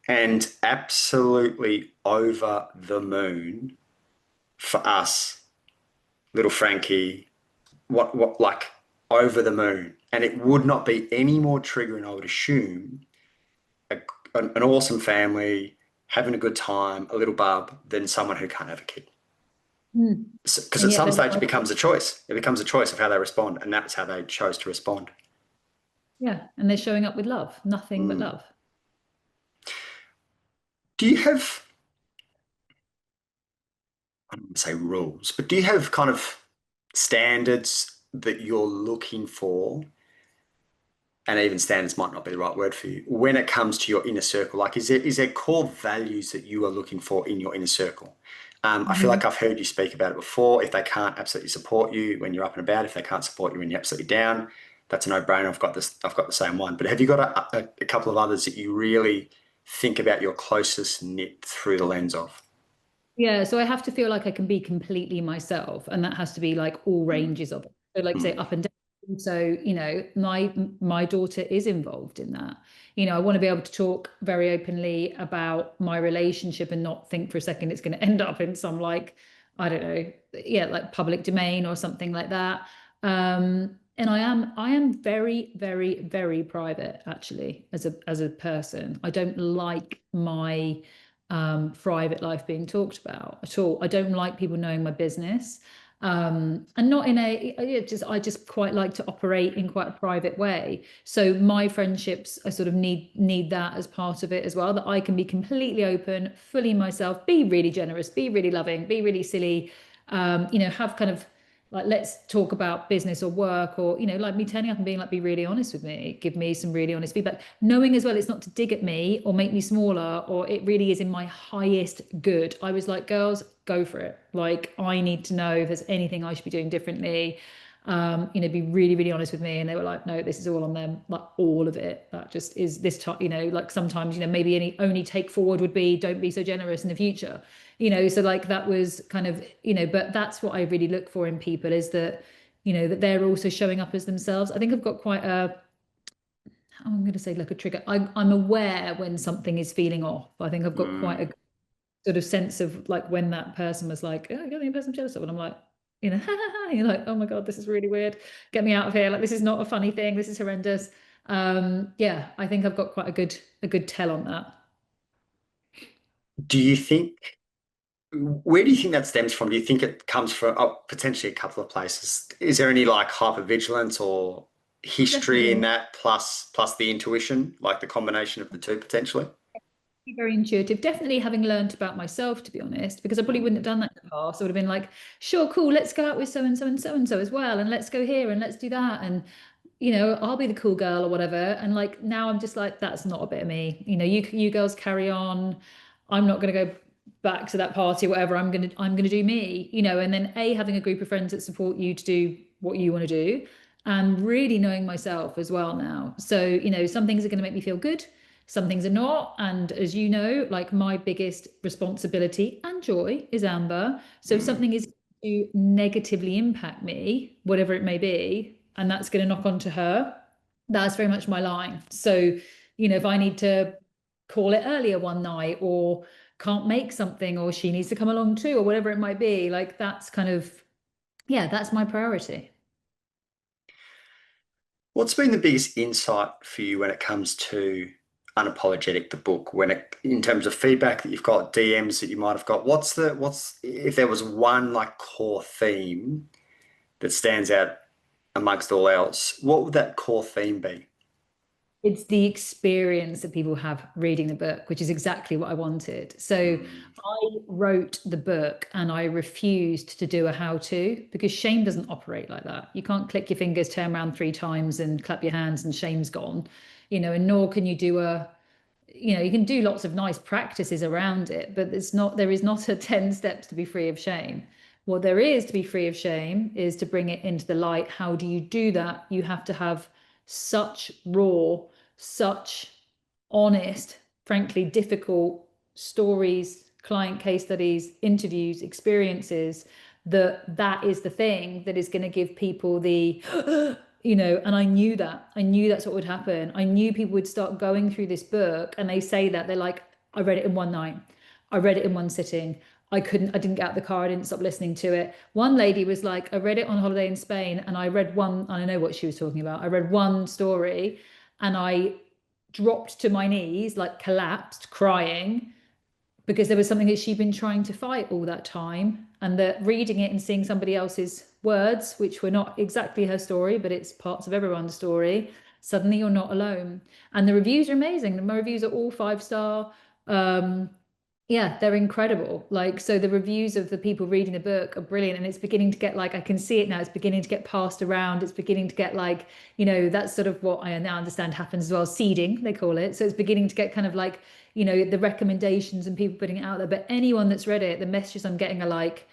And absolutely over the moon for us, little Frankie, what like over the moon. And it would not be any more triggering, I would assume, an awesome family, having a good time, a little bub, than someone who can't have a kid. Because at And yet some they're stage it like, becomes a choice. It becomes a choice of how they respond, and that's how they chose to respond. yeah, and they're showing up with love, nothing but love. Do you have, I don't want to say rules, but do you have kind of standards that you're looking for? And even standards might not be the right word for you when it comes to your inner circle. Like, is there core values that you are looking for in your inner circle? I feel like I've heard you speak about it before. If they can't absolutely support you when you're up and about, if they can't support you when you're absolutely down, that's a no-brainer. I've got the same one. But have you got a couple of others that you really think about your closest knit through the lens of? Yeah, so I have to feel like I can be completely myself, and that has to be like all ranges of it. So, like say Mm, up and down. So, my daughter is involved in that. I want to be able to talk very openly about my relationship and not think for a second it's going to end up in some like, I don't know, yeah, like public domain or something like that. And I am very, very, very private actually as a person. I don't like my private life being talked about at all. I don't like people knowing my business. And not in I just quite like to operate in quite a private way. So my friendships, I sort of need that as part of it as well, that I can be completely open, fully myself, be really generous, be really loving, be really silly, have kind of like let's talk about business or work, or like me turning up and being like, be really honest with me, give me some really honest feedback, knowing as well it's not to dig at me or make me smaller, or it really is in my highest good. I was like, girls, go for it. Like I need to know if there's anything I should be doing differently. Be really, really honest with me. And they were like, no, this is all on them, like all of it. That just is this time, like sometimes, maybe any only take forward would be don't be so generous in the future. So like that was kind of, but that's what I really look for in people, is that, that they're also showing up as themselves. I think I've got quite I'm going to say like a trigger. I'm aware when something is feeling off. I think I've got quite a mm. sort of sense of like when that person was like, oh, you're the person I'm jealous of. And I'm like, you're like, oh my God, this is really weird. Get me out of here. Like, this is not a funny thing. This is horrendous. Yeah, I think I've got quite a good tell on that. Do you think? Where do you think that stems from? Do you think it comes from potentially a couple of places? Is there any like hypervigilance or history in Definitely that plus the intuition, like the combination of the two potentially? very intuitive. Definitely having learned about myself, to be honest, because I probably wouldn't have done that in the past. I would have been like, sure, cool, let's go out with so and so and so and so as well, and let's go here and let's do that. And I'll be the cool girl or whatever. And like now I'm just like, that's not a bit of me. You girls carry on. I'm not gonna go back to that party or whatever. I'm gonna do me, and then having a group of friends that support you to do what you want to do, and really knowing myself as well now. So, some things are gonna make me feel good, some things are not. And as you know, like my biggest responsibility and joy is Amber. So if Mm. something is to negatively impact me, whatever it may be, and that's going to knock onto her, that's very much my line. So, if I need to call it earlier one night or can't make something or she needs to come along too or whatever it might be, like that's kind of, yeah, that's my priority. What's been the biggest insight for you when it comes to Unapologetic, the book, in terms of feedback that you've got, DMs that you might have got, what's if there was one like core theme that stands out amongst all else, what would that core theme be? It's the experience that people have reading the book, which is exactly what I wanted. So Mm. I wrote the book and I refused to do a how to because shame doesn't operate like that. You can't click your fingers, turn around 3 times and clap your hands and shame's gone, and nor can you do you can do lots of nice practices around it, but there is not a 10 steps to be free of shame. What there is to be free of shame is to bring it into the light. How do you do that? You have to have such raw, such honest, frankly, difficult stories, client case studies, interviews, experiences, that is the thing that is going to give people the and I knew that's what would happen. I knew people would start going through this book and they say that they're like, I read it in one night. I read it in one sitting. I didn't get out the car. I didn't stop listening to it. One lady was like, I read it on holiday in Spain and I read one, I know what she was talking about. I read one story and I dropped to my knees, like collapsed, crying because there was something that she'd been trying to fight all that time. And that reading it and seeing somebody else's words, which were not exactly her story, but it's parts of everyone's story, suddenly you're not alone. And the reviews are amazing. My reviews are all 5 star. Um, yeah, they're incredible. Like, so the reviews of the people reading the book are brilliant. And it's beginning to get like, I can see it now. It's beginning to get passed around. It's beginning to get like, that's sort of what I now understand happens as well. Seeding, they call it. So it's beginning to get kind of like, the recommendations and people putting it out there. But anyone that's read it, the messages I'm getting are like,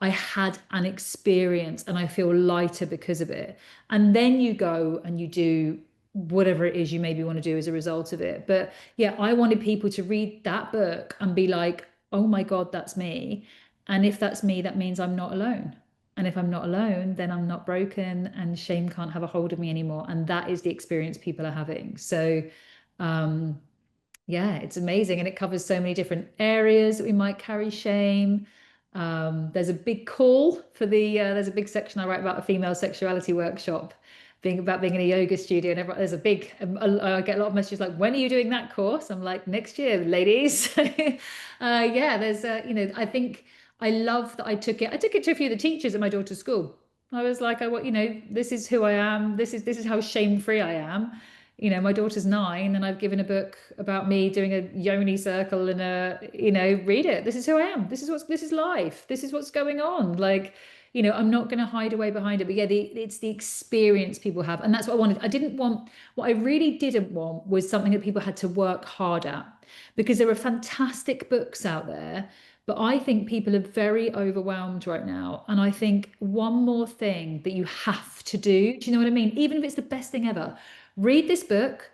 I had an experience and I feel lighter because of it. And then you go and you do whatever it is you maybe want to do as a result of it. But yeah, I wanted people to read that book and be like, oh my God, that's me. And if that's me, that means I'm not alone. And if I'm not alone, then I'm not broken and shame can't have a hold of me anymore. And that is the experience people are having. So, um, yeah, it's amazing. And it covers so many different areas that we might carry shame. There's a big call for there's a big section I write about a female sexuality workshop, being in a yoga studio. And there's a big, I get a lot of messages like, when are you doing that course? I'm like, next year, ladies. Yeah, I think I love that I took it. I took it to a few of the teachers at my daughter's school. I was like, this is who I am. This is how shame-free I am. My daughter's 9 and I've given a book about me doing a yoni circle and read it. This is who I am. This is life. This is what's going on. Like, I'm not going to hide away behind it. But yeah, it's the experience people have. And that's what I wanted. What I really didn't want was something that people had to work hard at because there are fantastic books out there. But I think people are very overwhelmed right now. And I think one more thing that you have to do you know what I mean? Even if it's the best thing ever, read this book,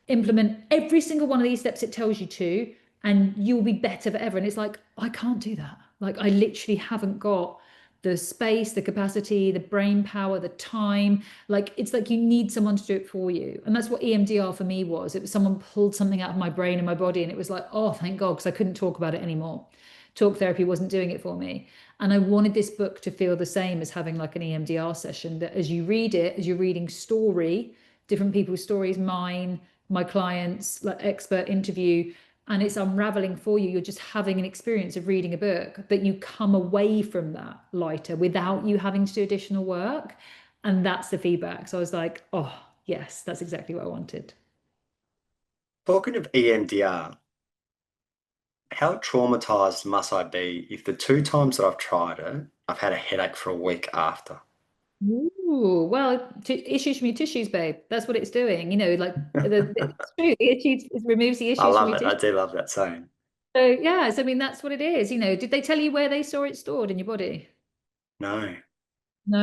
implement every single one of these steps it tells you to, and you'll be better forever. And it's like, I can't do that. Like, I literally haven't got the space, the capacity, the brain power, the time. Like, it's like you need someone to do it for you. And that's what EMDR for me was. It was someone pulled something out of my brain and my body, and it was like, oh, thank God, because I couldn't talk about it anymore. Talk therapy wasn't doing it for me. And I wanted this book to feel the same as having like an EMDR session, that as you read it, as you're reading story, different people's stories, mine, my clients, like expert interview. and it's unraveling for you. You're just having an experience of reading a book, but you come away from that lighter without you having to do additional work. And that's the feedback. So I was like, oh, yes, that's exactly what I wanted. Talking of EMDR, how traumatized must I be if the two times that I've tried it, I've had a headache for a week after? Ooh, well, issues from your tissues, babe. That's what it's doing. Like it's true. The issues, it removes the I issues from love your it. I tissues. do love that saying. So yeah, so I mean that's what it is. Did they tell you where they saw it stored in your body? No,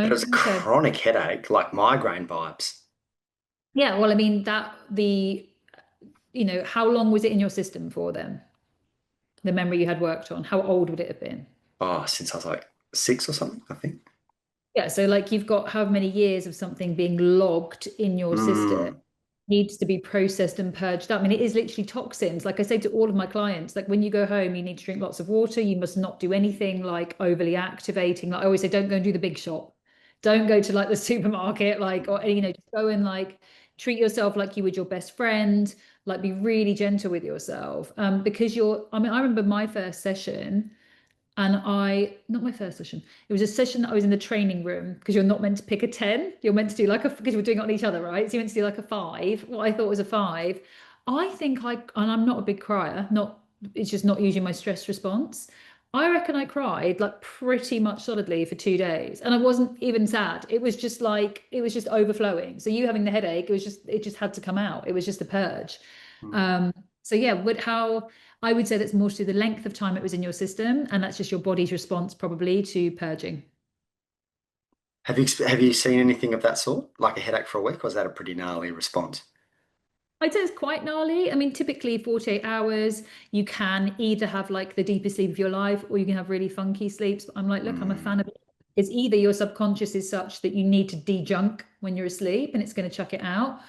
but it No? was a Okay. chronic headache, like migraine vibes. Yeah, well, I mean how long was it in your system for them? The memory you had worked on, how old would it have been? Oh, since I was like 6 or something, I think. Yeah, so like you've got how many years of something being logged in your system Mm, needs to be processed and purged out. I mean, it is literally toxins. Like I say to all of my clients, like when you go home, you need to drink lots of water. You must not do anything like overly activating. Like I always say, don't go and do the big shop. Don't go to like the supermarket, like, or, just go and like treat yourself like you would your best friend, like be really gentle with yourself. Because I mean, I remember my first session. And not my first session, it was a session that I was in the training room because you're not meant to pick a 10. You're meant to do like because we're doing it on each other, right? So you're meant to do like a five, what I thought was a five. And I'm not a big crier, it's just not usually my stress response. I reckon I cried like pretty much solidly for 2 days. And I wasn't even sad. It was just overflowing. So you having the headache, it just had to come out. It was just a purge. mm. Um, so yeah, how I would say that's more to do the length of time it was in your system, and that's just your body's response probably to purging. Have you seen anything of that sort, like a headache for a week, or is that a pretty gnarly response? I'd say it's quite gnarly. I mean, typically 48 hours, you can either have like the deepest sleep of your life or you can have really funky sleeps. But I'm like, look, I'm a fan Mm, of it. It's either your subconscious is such that you need to de-junk when you're asleep and it's going to chuck it out,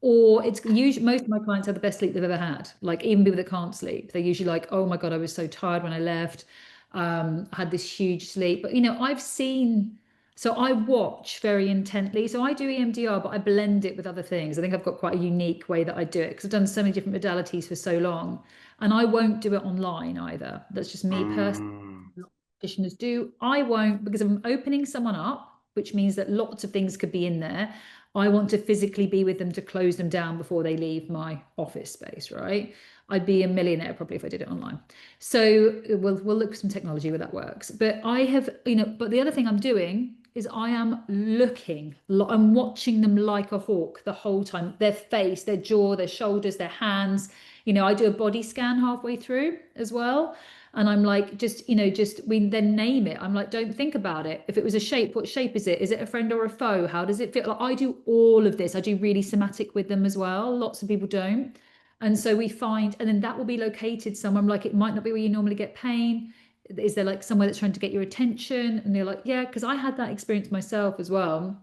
or it's usually most of my clients have the best sleep they've ever had. Like even people that can't sleep, they're usually like, oh my God, I was so tired when I left. I had this huge sleep. But I've seen so I watch very intently. So I do EMDR, but I blend it with other things. I think I've got quite a unique way that I do it because I've done so many different modalities for so long. And I won't do it online either. That's just me personally. mm, A lot of practitioners do. I won't because I'm opening someone up, which means that lots of things could be in there. I want to physically be with them to close them down before they leave my office space, right? I'd be a millionaire probably if I did it online. So we'll look for some technology where that works. But I have, but the other thing I'm doing is I am I'm watching them like a hawk the whole time. Their face, their jaw, their shoulders, their hands. I do a body scan halfway through as well. And I'm like, we then name it. I'm like, don't think about it. If it was a shape, what shape is it? Is it a friend or a foe? How does it feel? Like I do all of this. I do really somatic with them as well. Lots of people don't. And so we find, and then that will be located somewhere. I'm like, it might not be where you normally get pain. Is there like somewhere that's trying to get your attention? And they're like, yeah, because I had that experience myself as well.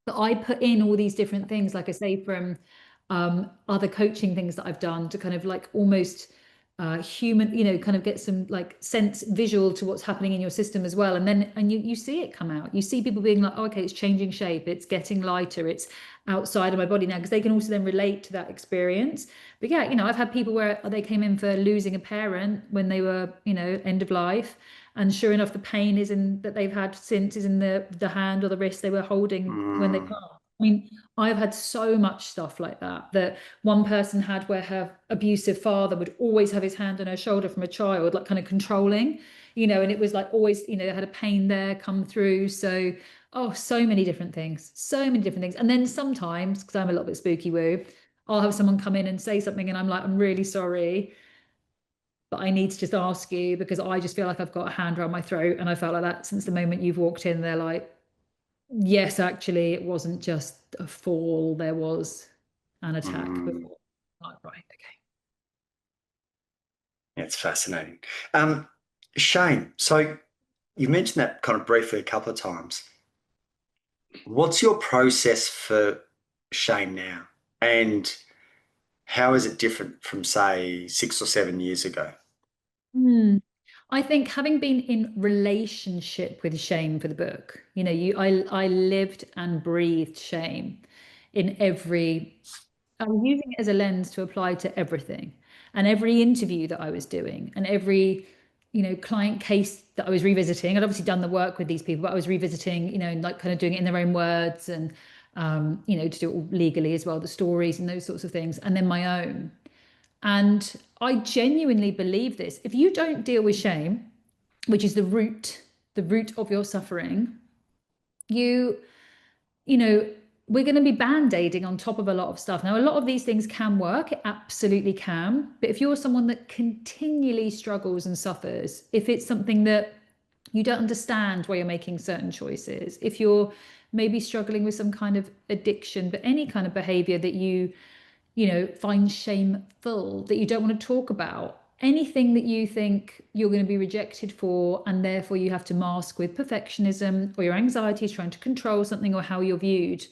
But I put in all these different things, like I say, from other coaching things that I've done to kind of like almost human, kind of get some like sense visual to what's happening in your system as well. And then you see it come out. You see people being like, oh, okay, it's changing shape, it's getting lighter, it's outside of my body now, because they can also then relate to that experience. But yeah, I've had people where they came in for losing a parent when they were, end of life. And sure enough, the pain is in that they've had since is in the hand or the wrist they were holding when they mm, passed. I mean, I've had so much stuff like that one person had where her abusive father would always have his hand on her shoulder from a child, like kind of controlling, and it was like always, had a pain there come through. So, oh, so many different things, so many different things. And then sometimes, because I'm a little bit spooky woo, I'll have someone come in and say something, and I'm like, I'm really sorry, but I need to just ask you because I just feel like I've got a hand around my throat. And I felt like that since the moment you've walked in. They're like, yes, actually, it wasn't just a fall, there was an attack mm. before. Like, right, okay. It's fascinating. Um, Shane, so you mentioned that kind of briefly a couple of times. What's your process for Shane now? And how is it different from, say, 6 or 7 years ago? Hmm. I think having been in relationship with shame for the book, I lived and breathed shame in every I was using it as a lens to apply to everything, and every interview that I was doing, and every, client case that I was revisiting. I'd obviously done the work with these people, but I was revisiting, and like kind of doing it in their own words, and to do it all legally as well, the stories and those sorts of things, and then my own. And I genuinely believe this. If you don't deal with shame, which is the root of your suffering, you you know, we're going to be band-aiding on top of a lot of stuff. Now, a lot of these things can work, it absolutely can. But if you're someone that continually struggles and suffers, if it's something that you don't understand why you're making certain choices, if you're maybe struggling with some kind of addiction, but any kind of behavior that you find shameful, that you don't want to talk about, anything that you think you're going to be rejected for, and therefore you have to mask with perfectionism, or your anxiety is trying to control something, or how you're viewed,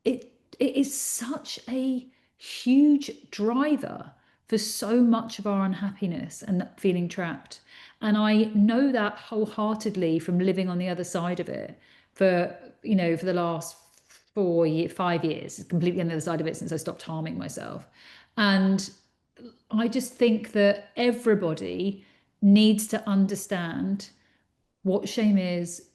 it is such a huge driver for so much of our unhappiness and feeling trapped. And I know that wholeheartedly from living on the other side of it for the last 5 years, completely on the other side of it since I stopped harming myself. And I just think that everybody needs to understand what shame is,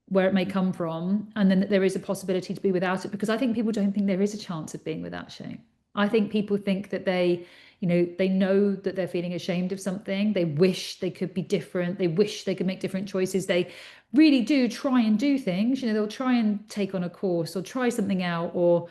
where it may come from, and then that there is a possibility to be without it. Because I think people don't think there is a chance of being without shame. I think people think that they know that they're feeling ashamed of something. They wish they could be different. They wish they could make different choices. They really do try and do things. They'll try and take on a course or try something out, or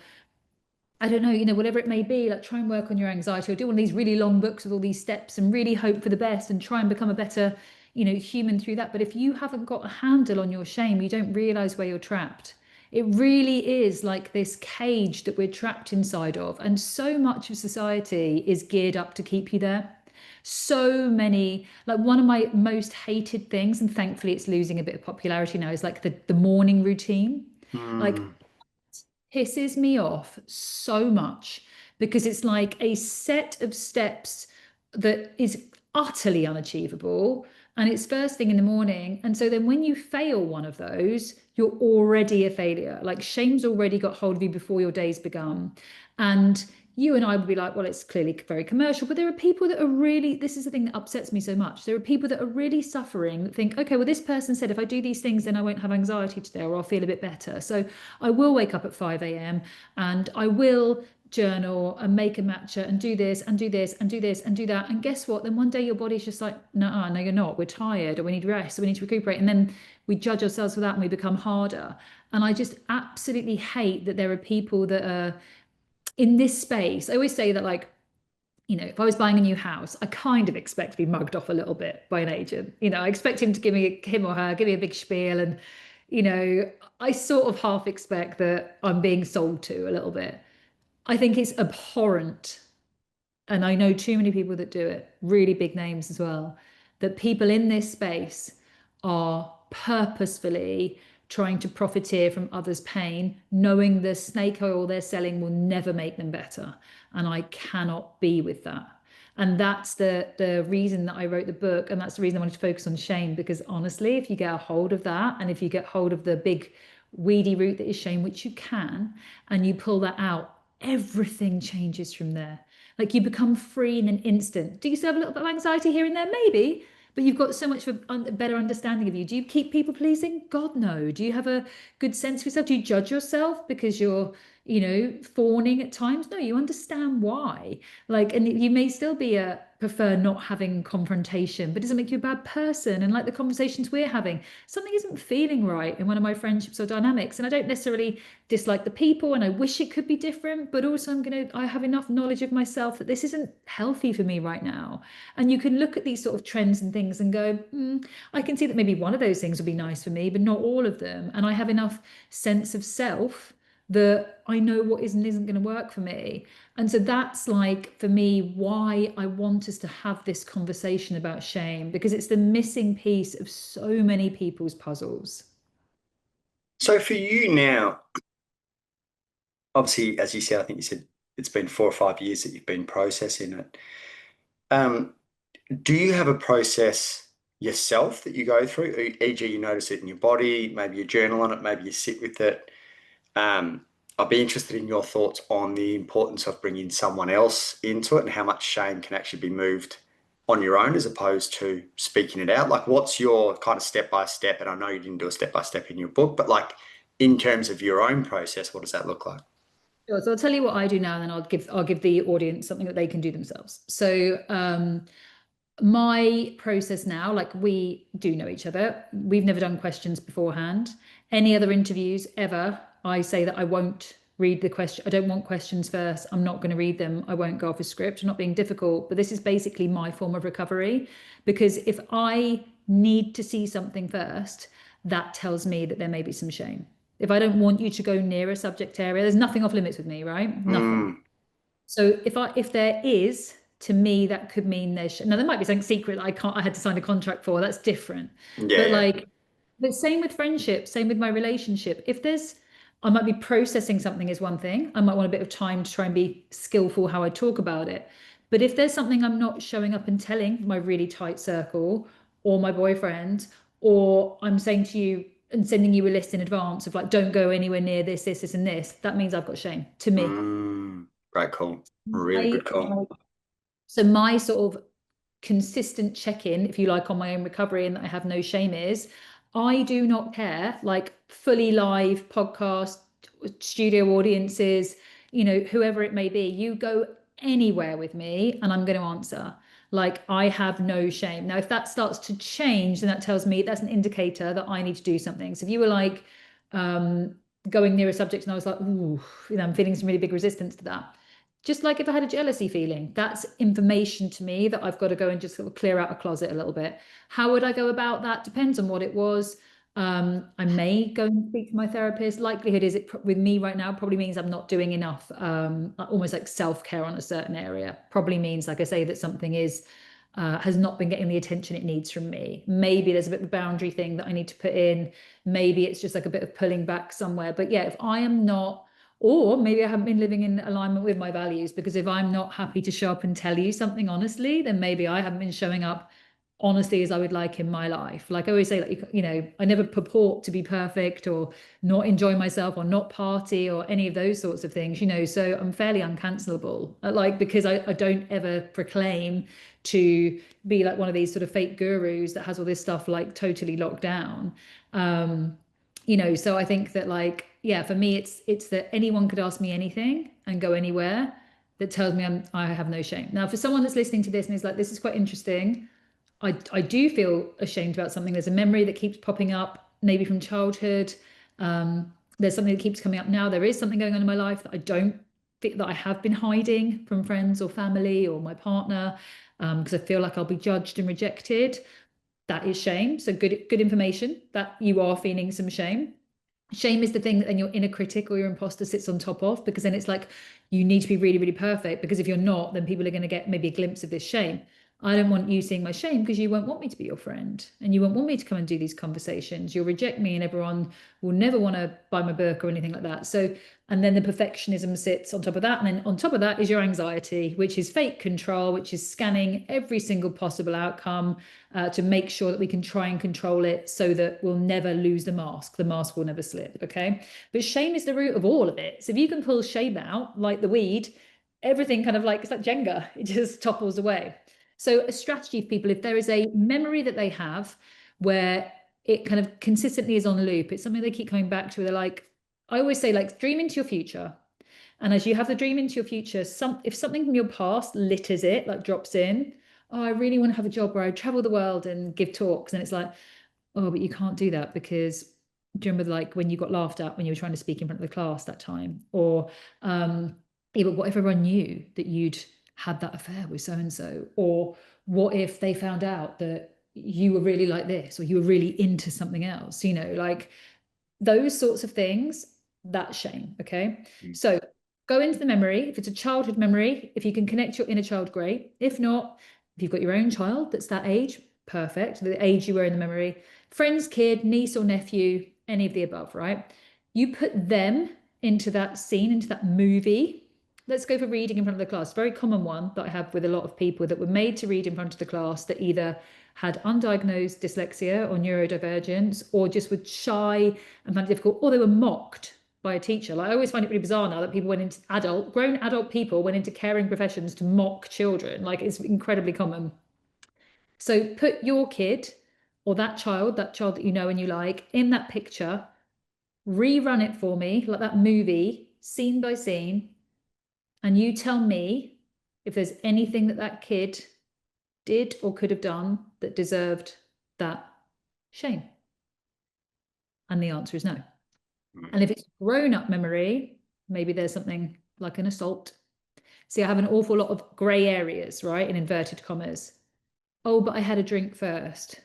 I don't know, whatever it may be, like try and work on your anxiety, or do one of these really long books with all these steps and really hope for the best and try and become a better, human through that. But if you haven't got a handle on your shame, you don't realize where you're trapped. It really is like this cage that we're trapped inside of. And so much of society is geared up to keep you there. So many, like one of my most hated things, and thankfully it's losing a bit of popularity now, is like the morning routine. Like Mm. pisses me off so much, because it's like a set of steps that is utterly unachievable, and it's first thing in the morning. And so then when you fail one of those, you're already a failure. Like shame's already got hold of you before your day's begun. And you and I would be like, well, it's clearly very commercial, but there are people that are really, this is the thing that upsets me so much. There are people that are really suffering that think, okay, well, this person said if I do these things, then I won't have anxiety today, or I'll feel a bit better. So I will wake up at 5 a.m. and I will journal and make a matcha and do this and do this and do this and do that. And guess what? Then one day your body's just like, no, you're not. We're tired, or we need rest, or we need to recuperate. And then we judge ourselves for that and we become harder. And I just absolutely hate that there are people that are in this space. I always say that, like, if I was buying a new house, I kind of expect to be mugged off a little bit by an agent. I expect him to him or her, give me a big spiel. And, I sort of half expect that I'm being sold to a little bit. I think it's abhorrent, and I know too many people that do it, really big names as well, that people in this space are purposefully trying to profiteer from others' pain, knowing the snake oil they're selling will never make them better. And I cannot be with that. And that's the reason that I wrote the book. And that's the reason I wanted to focus on shame, because honestly, if you get a hold of that, and if you get hold of the big weedy root that is shame, which you can, and you pull that out, everything changes from there. Like you become free in an instant. Do you still have a little bit of anxiety here and there? Maybe, but you've got so much of a better understanding of you. Do you keep people pleasing? God, no. Do you have a good sense of yourself? Do you judge yourself because you're, fawning at times? No, you understand why. Like, and you may still prefer not having confrontation, but it doesn't make you a bad person. And like the conversations we're having, something isn't feeling right in one of my friendships or dynamics. And I don't necessarily dislike the people, and I wish it could be different, but also I have enough knowledge of myself that this isn't healthy for me right now. And you can look at these sort of trends and things and go, I can see that maybe one of those things would be nice for me, but not all of them. And I have enough sense of self that I know what is and isn't going to work for me. And so that's like, for me, why I want us to have this conversation about shame, because it's the missing piece of so many people's puzzles. So for you now, obviously, as you said, I think you said it's been 4 or 5 years that you've been processing it. Do you have a process yourself that you go through? E.g., you notice it in your body, maybe you journal on it, maybe you sit with it. I'd be interested in your thoughts on the importance of bringing someone else into it and how much shame can actually be moved on your own as opposed to speaking it out. Like, what's your kind of step by step? And I know you didn't do a step by step in your book, but like in terms of your own process, what does that look like? Sure. So I'll tell you what I do now, and then I'll give the audience something that they can do themselves. So my process now, like we do know each other. We've never done questions beforehand. Any other interviews ever, I say that I won't read the question. I don't want questions first. I'm not going to read them. I won't go off a script. I'm not being difficult, but this is basically my form of recovery because if I need to see something first, that tells me that there may be some shame. If I don't want you to go near a subject area, there's nothing off limits with me, right? Nothing. Mm, So if there is, to me, that could mean there's now there might be something secret that I had to sign a contract for. That's different. yeah, But yeah. like, but same with friendship, same with my relationship. If there's I might be processing something is one thing. I might want a bit of time to try and be skillful how I talk about it. But if there's something I'm not showing up and telling my really tight circle or my boyfriend, or I'm saying to you and sending you a list in advance of like, don't go anywhere near this, and this, that means I've got shame to me. Great call. Really I, good call. so my sort of consistent check-in, if you like, on my own recovery and that I have no shame is I do not care, like fully live podcast, studio audiences, whoever it may be, you go anywhere with me and I'm going to answer. Like I have no shame. Now, if that starts to change, then that tells me that's an indicator that I need to do something. So if you were like going near a subject and I was like, ooh, I'm feeling some really big resistance to that, just like if I had a jealousy feeling, that's information to me that I've got to go and just sort of clear out a closet a little bit. How would I go about that? Depends on what it was. I may go and speak to my therapist. Likelihood is with me right now probably means I'm not doing enough, almost like self-care on a certain area. Probably means, like I say, that something has not been getting the attention it needs from me. Maybe there's a bit of a boundary thing that I need to put in. Maybe it's just like a bit of pulling back somewhere. But yeah, if I am not or maybe I haven't been living in alignment with my values because if I'm not happy to show up and tell you something honestly, then maybe I haven't been showing up honestly as I would like in my life. Like I always say, like, I never purport to be perfect or not enjoy myself or not party or any of those sorts of things. So I'm fairly uncancelable, like, because I don't ever proclaim to be like one of these sort of fake gurus that has all this stuff like totally locked down. So I think that, like, yeah, for me it's that anyone could ask me anything and go anywhere that tells me I have no shame. Now, for someone that's listening to this and is like, this is quite interesting, I do feel ashamed about something. There's a memory that keeps popping up, maybe from childhood. There's something that keeps coming up now. There is something going on in my life that I don't think that I have been hiding from friends or family or my partner, because I feel like I'll be judged and rejected. That is shame. So good information that you are feeling some shame. Shame is the thing that then your inner critic or your imposter sits on top of, because then it's like you need to be really, really perfect, because if you're not, then people are going to get maybe a glimpse of this shame. I don't want you seeing my shame because you won't want me to be your friend and you won't want me to come and do these conversations. You'll reject me and everyone will never want to buy my book or anything like that. So, and then the perfectionism sits on top of that. And then on top of that is your anxiety, which is fake control, which is scanning every single possible outcome to make sure that we can try and control it so that we'll never lose the mask. The mask will never slip. Okay. But shame is the root of all of it. So if you can pull shame out like the weed, everything kind of like, it's like Jenga, it just topples away. So a strategy for people, if there is a memory that they have where it kind of consistently is on loop, it's something they keep coming back to. They're like, I always say, like, dream into your future. And as you have the dream into your future, if something from your past litters it, like drops in, oh, I really want to have a job where I travel the world and give talks. And it's like, oh, but you can't do that because do you remember like when you got laughed at when you were trying to speak in front of the class that time? Or even what if everyone knew that you'd had that affair with so and so? Or what if they found out that you were really like this or you were really into something else? Like those sorts of things, that's shame. Okay. Mm. So go into the memory. If it's a childhood memory, if you can connect your inner child, great. If not, if you've got your own child that's that age, perfect. The age you were in the memory, friend's kid, niece or nephew, any of the above, right? You put them into that scene, into that movie. Let's go for reading in front of the class. Very common one that I have with a lot of people that were made to read in front of the class that either had undiagnosed dyslexia or neurodivergence or just were shy and found it difficult, or they were mocked by a teacher. Like, I always find it really bizarre now that people went into grown adult people went into caring professions to mock children. Like, it's incredibly common. So put your kid or that child that you know and you like, in that picture, rerun it for me, like that movie, scene by scene, and you tell me if there's anything that kid did or could have done that deserved that shame. And the answer is no. And if it's grown-up memory, maybe there's something like an assault. See, I have an awful lot of grey areas, right, in inverted commas. Oh, but I had a drink first.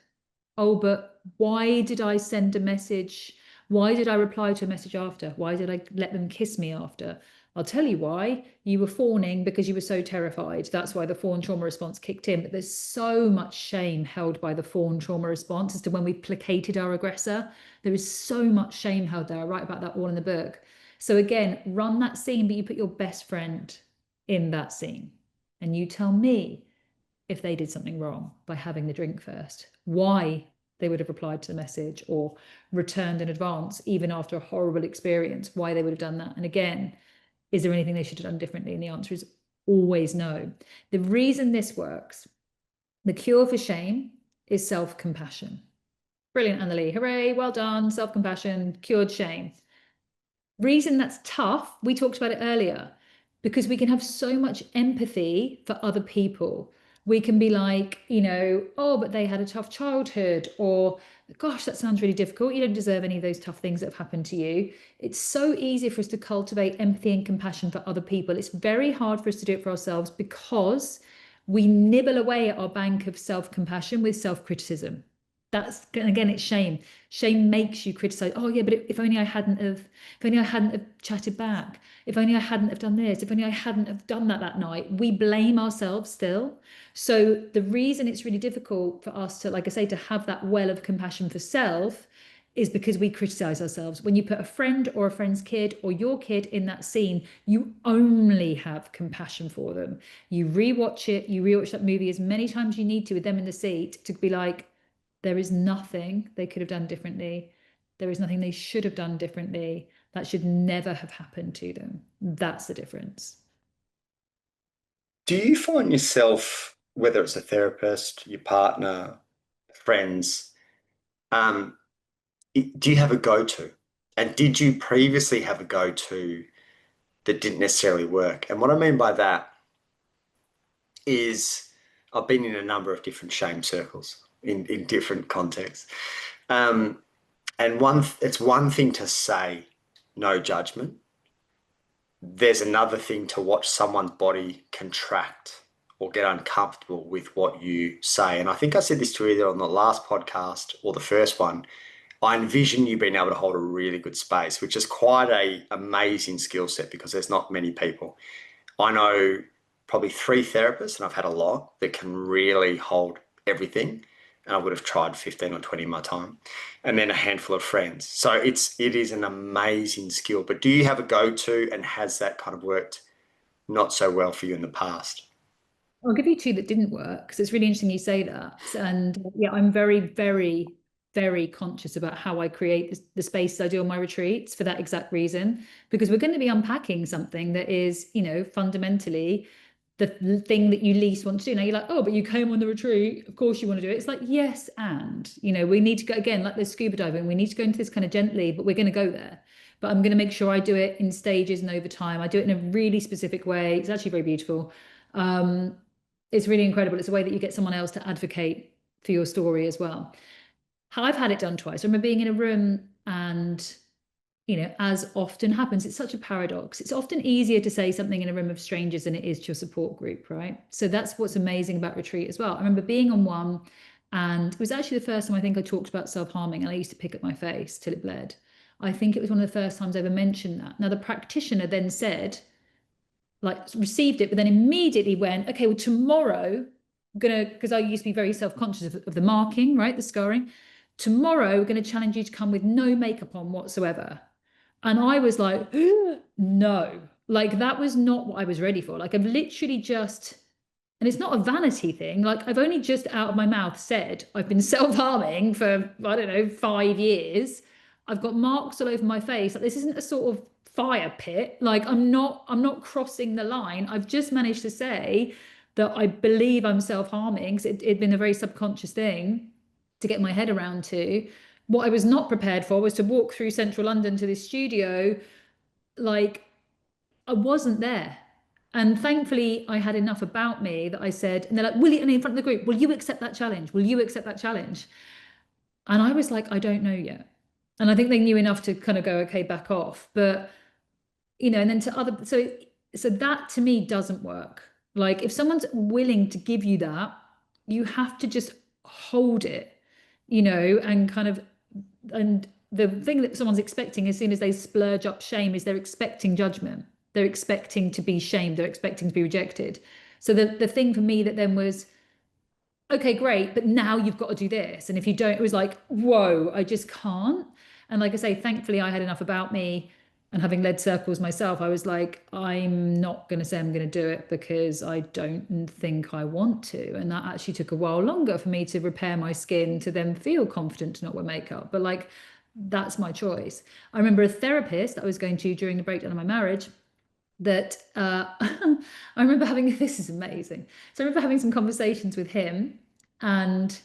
Oh, but why did I send a message? Why did I reply to a message after? Why did I let them kiss me after? I'll tell you why. You were fawning because you were so terrified. That's why the fawn trauma response kicked in. But there's so much shame held by the fawn trauma response as to when we placated our aggressor. There is so much shame held there. I write about that all in the book. So again, run that scene, but you put your best friend in that scene. And you tell me if they did something wrong by having the drink first, why they would have replied to the message or returned in advance, even after a horrible experience, why they would have done that. And again, is there anything they should have done differently? And the answer is always no. The reason this works, the cure for shame is self-compassion. Brilliant, Annalie. Hooray, well done. Self-compassion, cured shame. Reason that's tough, we talked about it earlier, because we can have so much empathy for other people. We can be like, oh, but they had a tough childhood, or gosh, that sounds really difficult. You don't deserve any of those tough things that have happened to you. It's so easy for us to cultivate empathy and compassion for other people. It's very hard for us to do it for ourselves because we nibble away at our bank of self-compassion with self-criticism. That's, again, it's shame. Shame makes you criticize. Oh yeah, but if only I hadn't have chatted back. If only I hadn't have done this. If only I hadn't have done that night. We blame ourselves still. So the reason it's really difficult for us to, like I say, to have that well of compassion for self is because we criticize ourselves. When you put a friend or a friend's kid or your kid in that scene, you only have compassion for them. You rewatch that movie as many times as you need to with them in the seat to be like, there is nothing they could have done differently. There is nothing they should have done differently. That should never have happened to them. That's the difference. Do you find yourself, whether it's a therapist, your partner, friends, do you have a go-to? And did you previously have a go-to that didn't necessarily work? And what I mean by that is I've been in a number of different shame circles in different contexts. And it's one thing to say no judgment. There's another thing to watch someone's body contract or get uncomfortable with what you say. And I think I said this to you either on the last podcast or the first one. I envision you being able to hold a really good space, which is quite an amazing skill set because there's not many people. I know probably 3 therapists, and I've had a lot, that can really hold everything. And I would have tried 15 or 20 in my time, and then a handful of friends. So it is an amazing skill. But do you have a go-to, and has that kind of worked not so well for you in the past? I'll give you 2 that didn't work because it's really interesting you say that. And yeah, I'm very, very, very conscious about how I create the spaces I do on my retreats for that exact reason, because we're going to be unpacking something that is, fundamentally the thing that you least want to do. Now you're like, oh, but you came on the retreat, of course you want to do it. It's like, yes, and we need to go again, like the scuba diving, we need to go into this kind of gently, but we're going to go there. But I'm going to make sure I do it in stages and over time. I do it in a really specific way. It's actually very beautiful. It's really incredible. It's a way that you get someone else to advocate for your story as well. I've had it done twice. I remember being in a room and as often happens, it's such a paradox. It's often easier to say something in a room of strangers than it is to your support group, right? So that's what's amazing about retreat as well. I remember being on one, and it was actually the first time I think I talked about self-harming, and I used to pick at my face till it bled. I think it was one of the first times I ever mentioned that. Now, the practitioner then said, received it, but then immediately went, okay, well, tomorrow, because I used to be very self-conscious of the marking, right? The scarring. Tomorrow, we're going to challenge you to come with no makeup on whatsoever. And I was like, no, that was not what I was ready for. I've literally just, and it's not a vanity thing. I've only just out of my mouth said, I've been self-harming for, I don't know, 5 years. I've got marks all over my face. This isn't a sort of fire pit. Like I'm not crossing the line. I've just managed to say that I believe I'm self-harming. 'Cause it'd been a very subconscious thing to get my head around to. What I was not prepared for was to walk through central London to this studio. Like I wasn't there. And thankfully, I had enough about me that I said, and they're like, will you, and in front of the group, will you accept that challenge? Will you accept that challenge? And I was like, I don't know yet. And I think they knew enough to kind of go, okay, back off. But, and then to other, so that to me doesn't work. Like if someone's willing to give you that, you have to just hold it, and kind of, and the thing that someone's expecting as soon as they splurge up shame is they're expecting judgment. They're expecting to be shamed. They're expecting to be rejected. So the thing for me that then was, okay, great, but now you've got to do this. And if you don't, it was like, whoa, I just can't. And like I say, thankfully, I had enough about me. And having led circles myself, I was like, I'm not going to say I'm going to do it because I don't think I want to. And that actually took a while longer for me to repair my skin to then feel confident to not wear makeup. But like, that's my choice. I remember a therapist that I was going to during the breakdown of my marriage that I remember having, this is amazing. So I remember having some conversations with him, and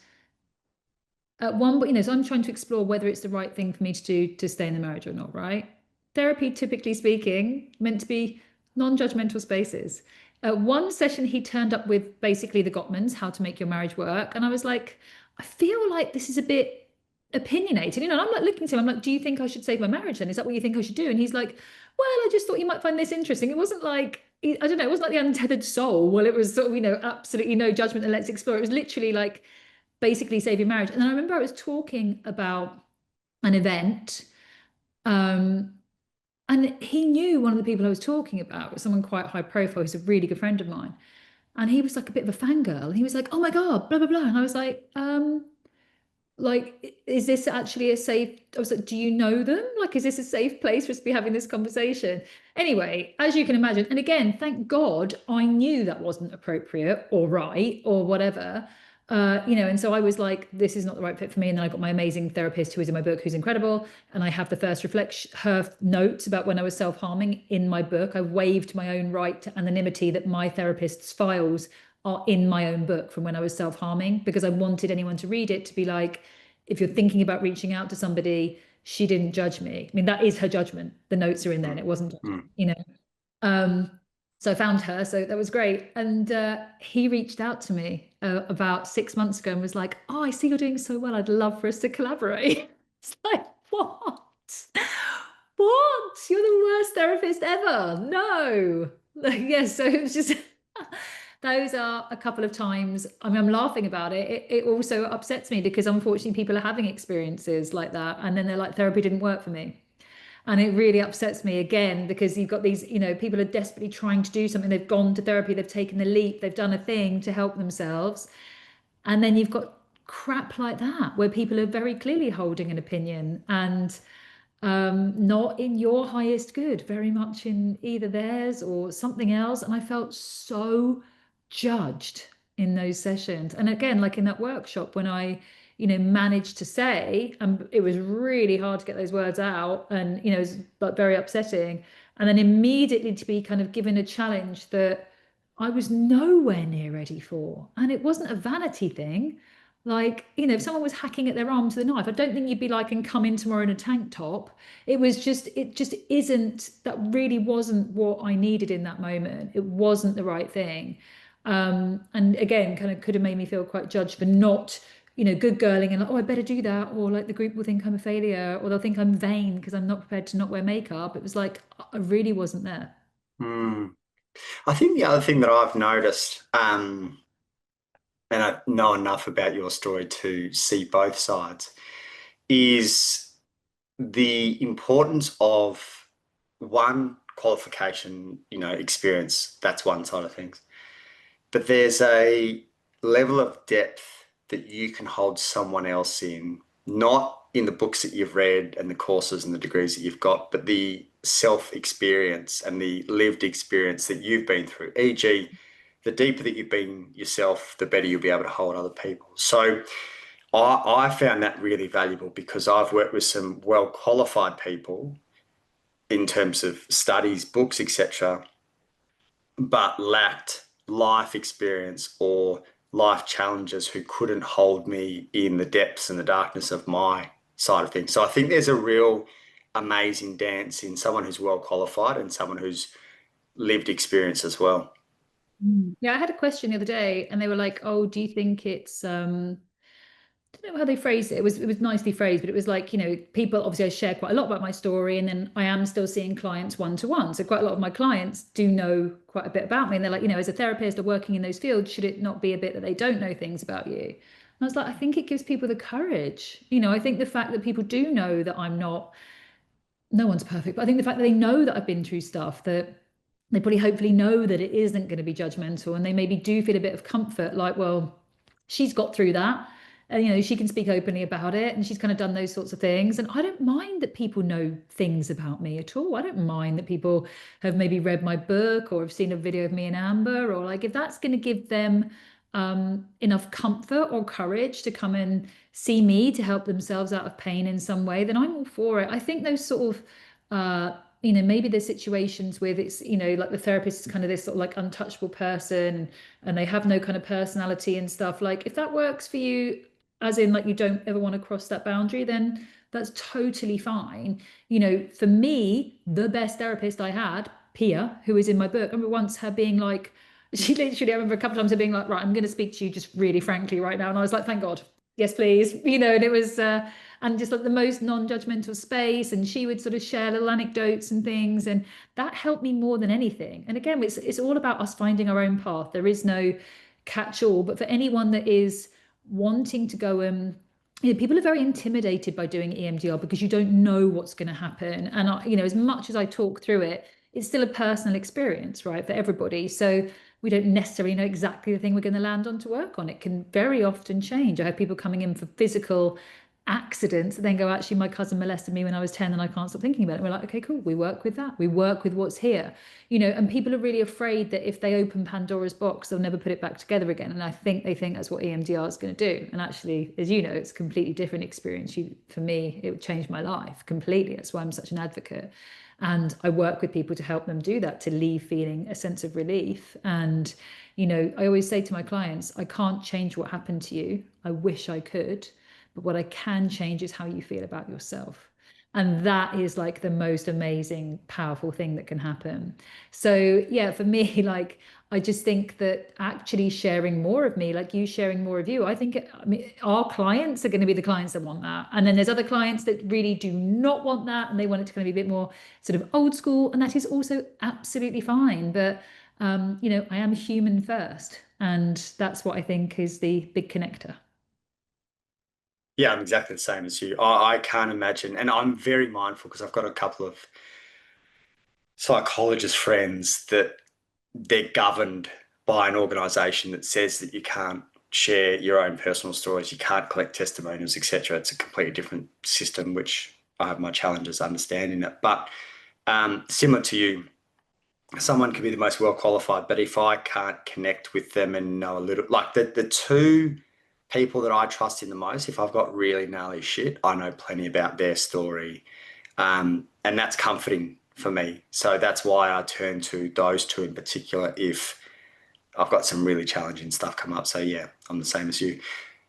at one point, so I'm trying to explore whether it's the right thing for me to do to stay in the marriage or not, right? Therapy, typically speaking, meant to be non-judgmental spaces. At one session, he turned up with basically the Gottmans, how to make your marriage work. And I was like, I feel like this is a bit opinionated. And I'm like looking to him, I'm like, do you think I should save my marriage then? Is that what you think I should do? And he's like, well, I just thought you might find this interesting. It wasn't like, I don't know, it wasn't like the untethered soul. Well, it was sort of, absolutely no judgment and let's explore. It was literally like basically save your marriage. And then I remember I was talking about an event, and he knew one of the people I was talking about was someone quite high profile. He's a really good friend of mine. And he was like a bit of a fangirl. And he was like, oh my God, blah, blah, blah. And I was like, is this actually a safe? I was like, do you know them? Like, is this a safe place for us to be having this conversation? Anyway, as you can imagine, and again, thank God I knew that wasn't appropriate or right or whatever. And so I was like, this is not the right fit for me. And then I got my amazing therapist who is in my book, who's incredible. And I have the first reflection, her notes about when I was self-harming in my book. I waived my own right to anonymity that my therapist's files are in my own book from when I was self-harming, because I wanted anyone to read it to be like, if you're thinking about reaching out to somebody, she didn't judge me. I mean, that is her judgment. The notes are in there and it wasn't, so I found her. So that was great. And he reached out to me about 6 months ago and was like, oh, I see you're doing so well. I'd love for us to collaborate. It's like, what? What? You're the worst therapist ever. No. Like, yes. So it was just, those are a couple of times. I mean, I'm laughing about it. It also upsets me because unfortunately people are having experiences like that. And then they're like, therapy didn't work for me. And it really upsets me again because you've got these, people are desperately trying to do something. They've gone to therapy, they've taken the leap, they've done a thing to help themselves. And then you've got crap like that where people are very clearly holding an opinion and not in your highest good, very much in either theirs or something else. And I felt so judged in those sessions. And again, like in that workshop, when I, managed to say, and it was really hard to get those words out, and it was like very upsetting. And then immediately to be kind of given a challenge that I was nowhere near ready for. And it wasn't a vanity thing. Like, if someone was hacking at their arm to the knife, I don't think you'd be like, and come in tomorrow in a tank top. It just isn't, that really wasn't what I needed in that moment. It wasn't the right thing. And again, kind of could have made me feel quite judged for not, good girling and like, oh, I better do that. Or like the group will think I'm a failure, or they'll think I'm vain because I'm not prepared to not wear makeup. It was like, I really wasn't there. I think the other thing that I've noticed, and I know enough about your story to see both sides, is the importance of one, qualification, experience. That's one side of things. But there's a level of depth that you can hold someone else in, not in the books that you've read and the courses and the degrees that you've got, but the self-experience and the lived experience that you've been through. E.g., the deeper that you've been yourself, the better you'll be able to hold other people. So I found that really valuable because I've worked with some well-qualified people in terms of studies, books, etc., but lacked life experience or life challenges who couldn't hold me in the depths and the darkness of my side of things. So I think there's a real amazing dance in someone who's well qualified and someone who's lived experience as well. Yeah, I had a question the other day and they were like, "Oh, do you think it's I don't know how they phrased it. It was nicely phrased, but it was like, people obviously I share quite a lot about my story, and then I am still seeing clients one to one. So quite a lot of my clients do know quite a bit about me. And they're like, as a therapist or working in those fields, should it not be a bit that they don't know things about you? And I was like, I think it gives people the courage. I think the fact that people do know that I'm not, no one's perfect, but I think the fact that they know that I've been through stuff, that they probably hopefully know that it isn't going to be judgmental, and they maybe do feel a bit of comfort, like, well, she's got through that, and she can speak openly about it, and she's kind of done those sorts of things. And I don't mind that people know things about me at all. I don't mind that people have maybe read my book or have seen a video of me and Amber, or like if that's going to give them enough comfort or courage to come and see me to help themselves out of pain in some way, then I'm all for it. I think those sort of maybe there's situations where it's, like the therapist is kind of this sort of like untouchable person, and they have no kind of personality and stuff. Like if that works for you, as in like you don't ever want to cross that boundary, then that's totally fine. For me, the best therapist I had, Pia, who is in my book, I remember once her being like, she literally, I remember a couple of times her being like, right, I'm going to speak to you just really frankly right now. And I was like, thank God, yes, please. And it was, and just like the most non-judgmental space. And she would sort of share little anecdotes and things. And that helped me more than anything. And again, it's all about us finding our own path. There is no catch all, but for anyone that is wanting to go and, people are very intimidated by doing EMDR because you don't know what's going to happen. And as much as I talk through it, it's still a personal experience, right, for everybody. So we don't necessarily know exactly the thing we're going to land on to work on. It can very often change. I have people coming in for physical accidents and then go, actually, my cousin molested me when I was 10 and I can't stop thinking about it. And we're like, okay, cool. We work with that. We work with what's here, and people are really afraid that if they open Pandora's box, they'll never put it back together again. And I think they think that's what EMDR is going to do. And actually, as you know, it's a completely different experience. For me, it would change my life completely. That's why I'm such an advocate. And I work with people to help them do that, to leave feeling a sense of relief. And, I always say to my clients, I can't change what happened to you. I wish I could. But what I can change is how you feel about yourself. And that is like the most amazing, powerful thing that can happen. So, yeah, for me, like, I just think that actually sharing more of me, like you sharing more of you, I think, our clients are going to be the clients that want that. And then there's other clients that really do not want that, and they want it to kind of be a bit more sort of old school. And that is also absolutely fine. But, I am human first. And that's what I think is the big connector. Yeah, I'm exactly the same as you. I can't imagine, and I'm very mindful because I've got a couple of psychologist friends that they're governed by an organization that says that you can't share your own personal stories, you can't collect testimonials, etc. It's a completely different system, which I have my challenges understanding it. But similar to you, someone can be the most well qualified, but if I can't connect with them and know a little, like the two people that I trust in the most, if I've got really gnarly shit, I know plenty about their story. And that's comforting for me. So that's why I turn to those two in particular if I've got some really challenging stuff come up. So yeah, I'm the same as you.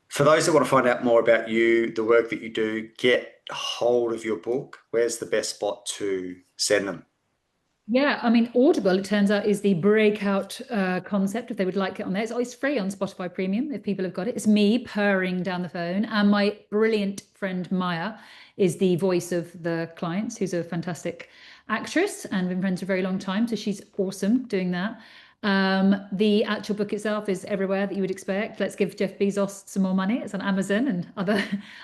For those that want to find out more about you, the work that you do, get hold of your book. Where's the best spot to send them? Yeah, I mean, Audible, it turns out, is the breakout concept if they would like it on there. It's free on Spotify Premium if people have got it. It's me purring down the phone. And my brilliant friend Maya is the voice of the clients, who's a fantastic actress and been friends for a very long time. So she's awesome doing that. The actual book itself is everywhere that you would expect. Let's give Jeff Bezos some more money. It's on Amazon and other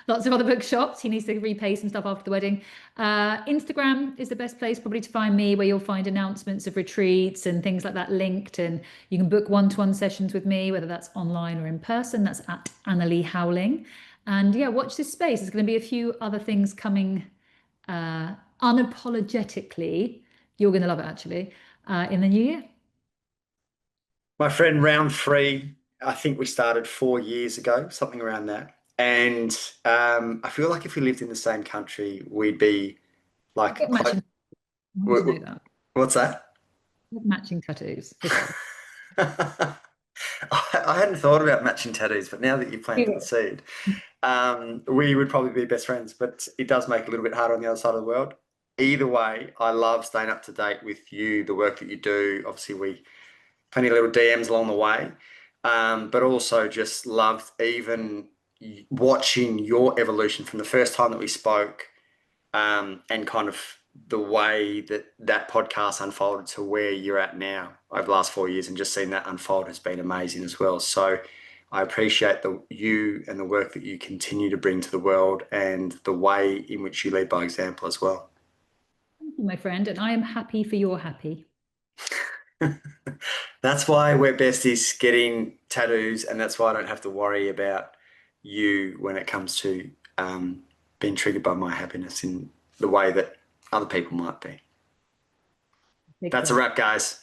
lots of other bookshops. He needs to repay some stuff after the wedding. Instagram is the best place probably to find me, where you'll find announcements of retreats and things like that linked, and you can book one-to-one sessions with me, whether that's online or in person. That's at Annalie Howling. And yeah, watch this space. There's going to be a few other things coming unapologetically. You're going to love it, actually, in the new year. My friend, round three, I think we started 4 years ago, something around that. And I feel like if we lived in the same country, we'd be like Get matching. I want to know that. What's that? Matching tattoos. I hadn't thought about matching tattoos, but now that you planted the Yeah. seed, we would probably be best friends, but it does make it a little bit harder on the other side of the world. Either way, I love staying up to date with you, the work that you do. Obviously, we plenty of little DMs along the way, but also just loved even watching your evolution from the first time that we spoke, and kind of the way that that podcast unfolded to where you're at now over the last 4 years, and just seeing that unfold has been amazing as well. So I appreciate you and the work that you continue to bring to the world, and the way in which you lead by example as well. Thank you, my friend. And I am happy for your happy. That's why we're besties, getting tattoos, and that's why I don't have to worry about you when it comes to being triggered by my happiness in the way that other people might be. That's a wrap, guys.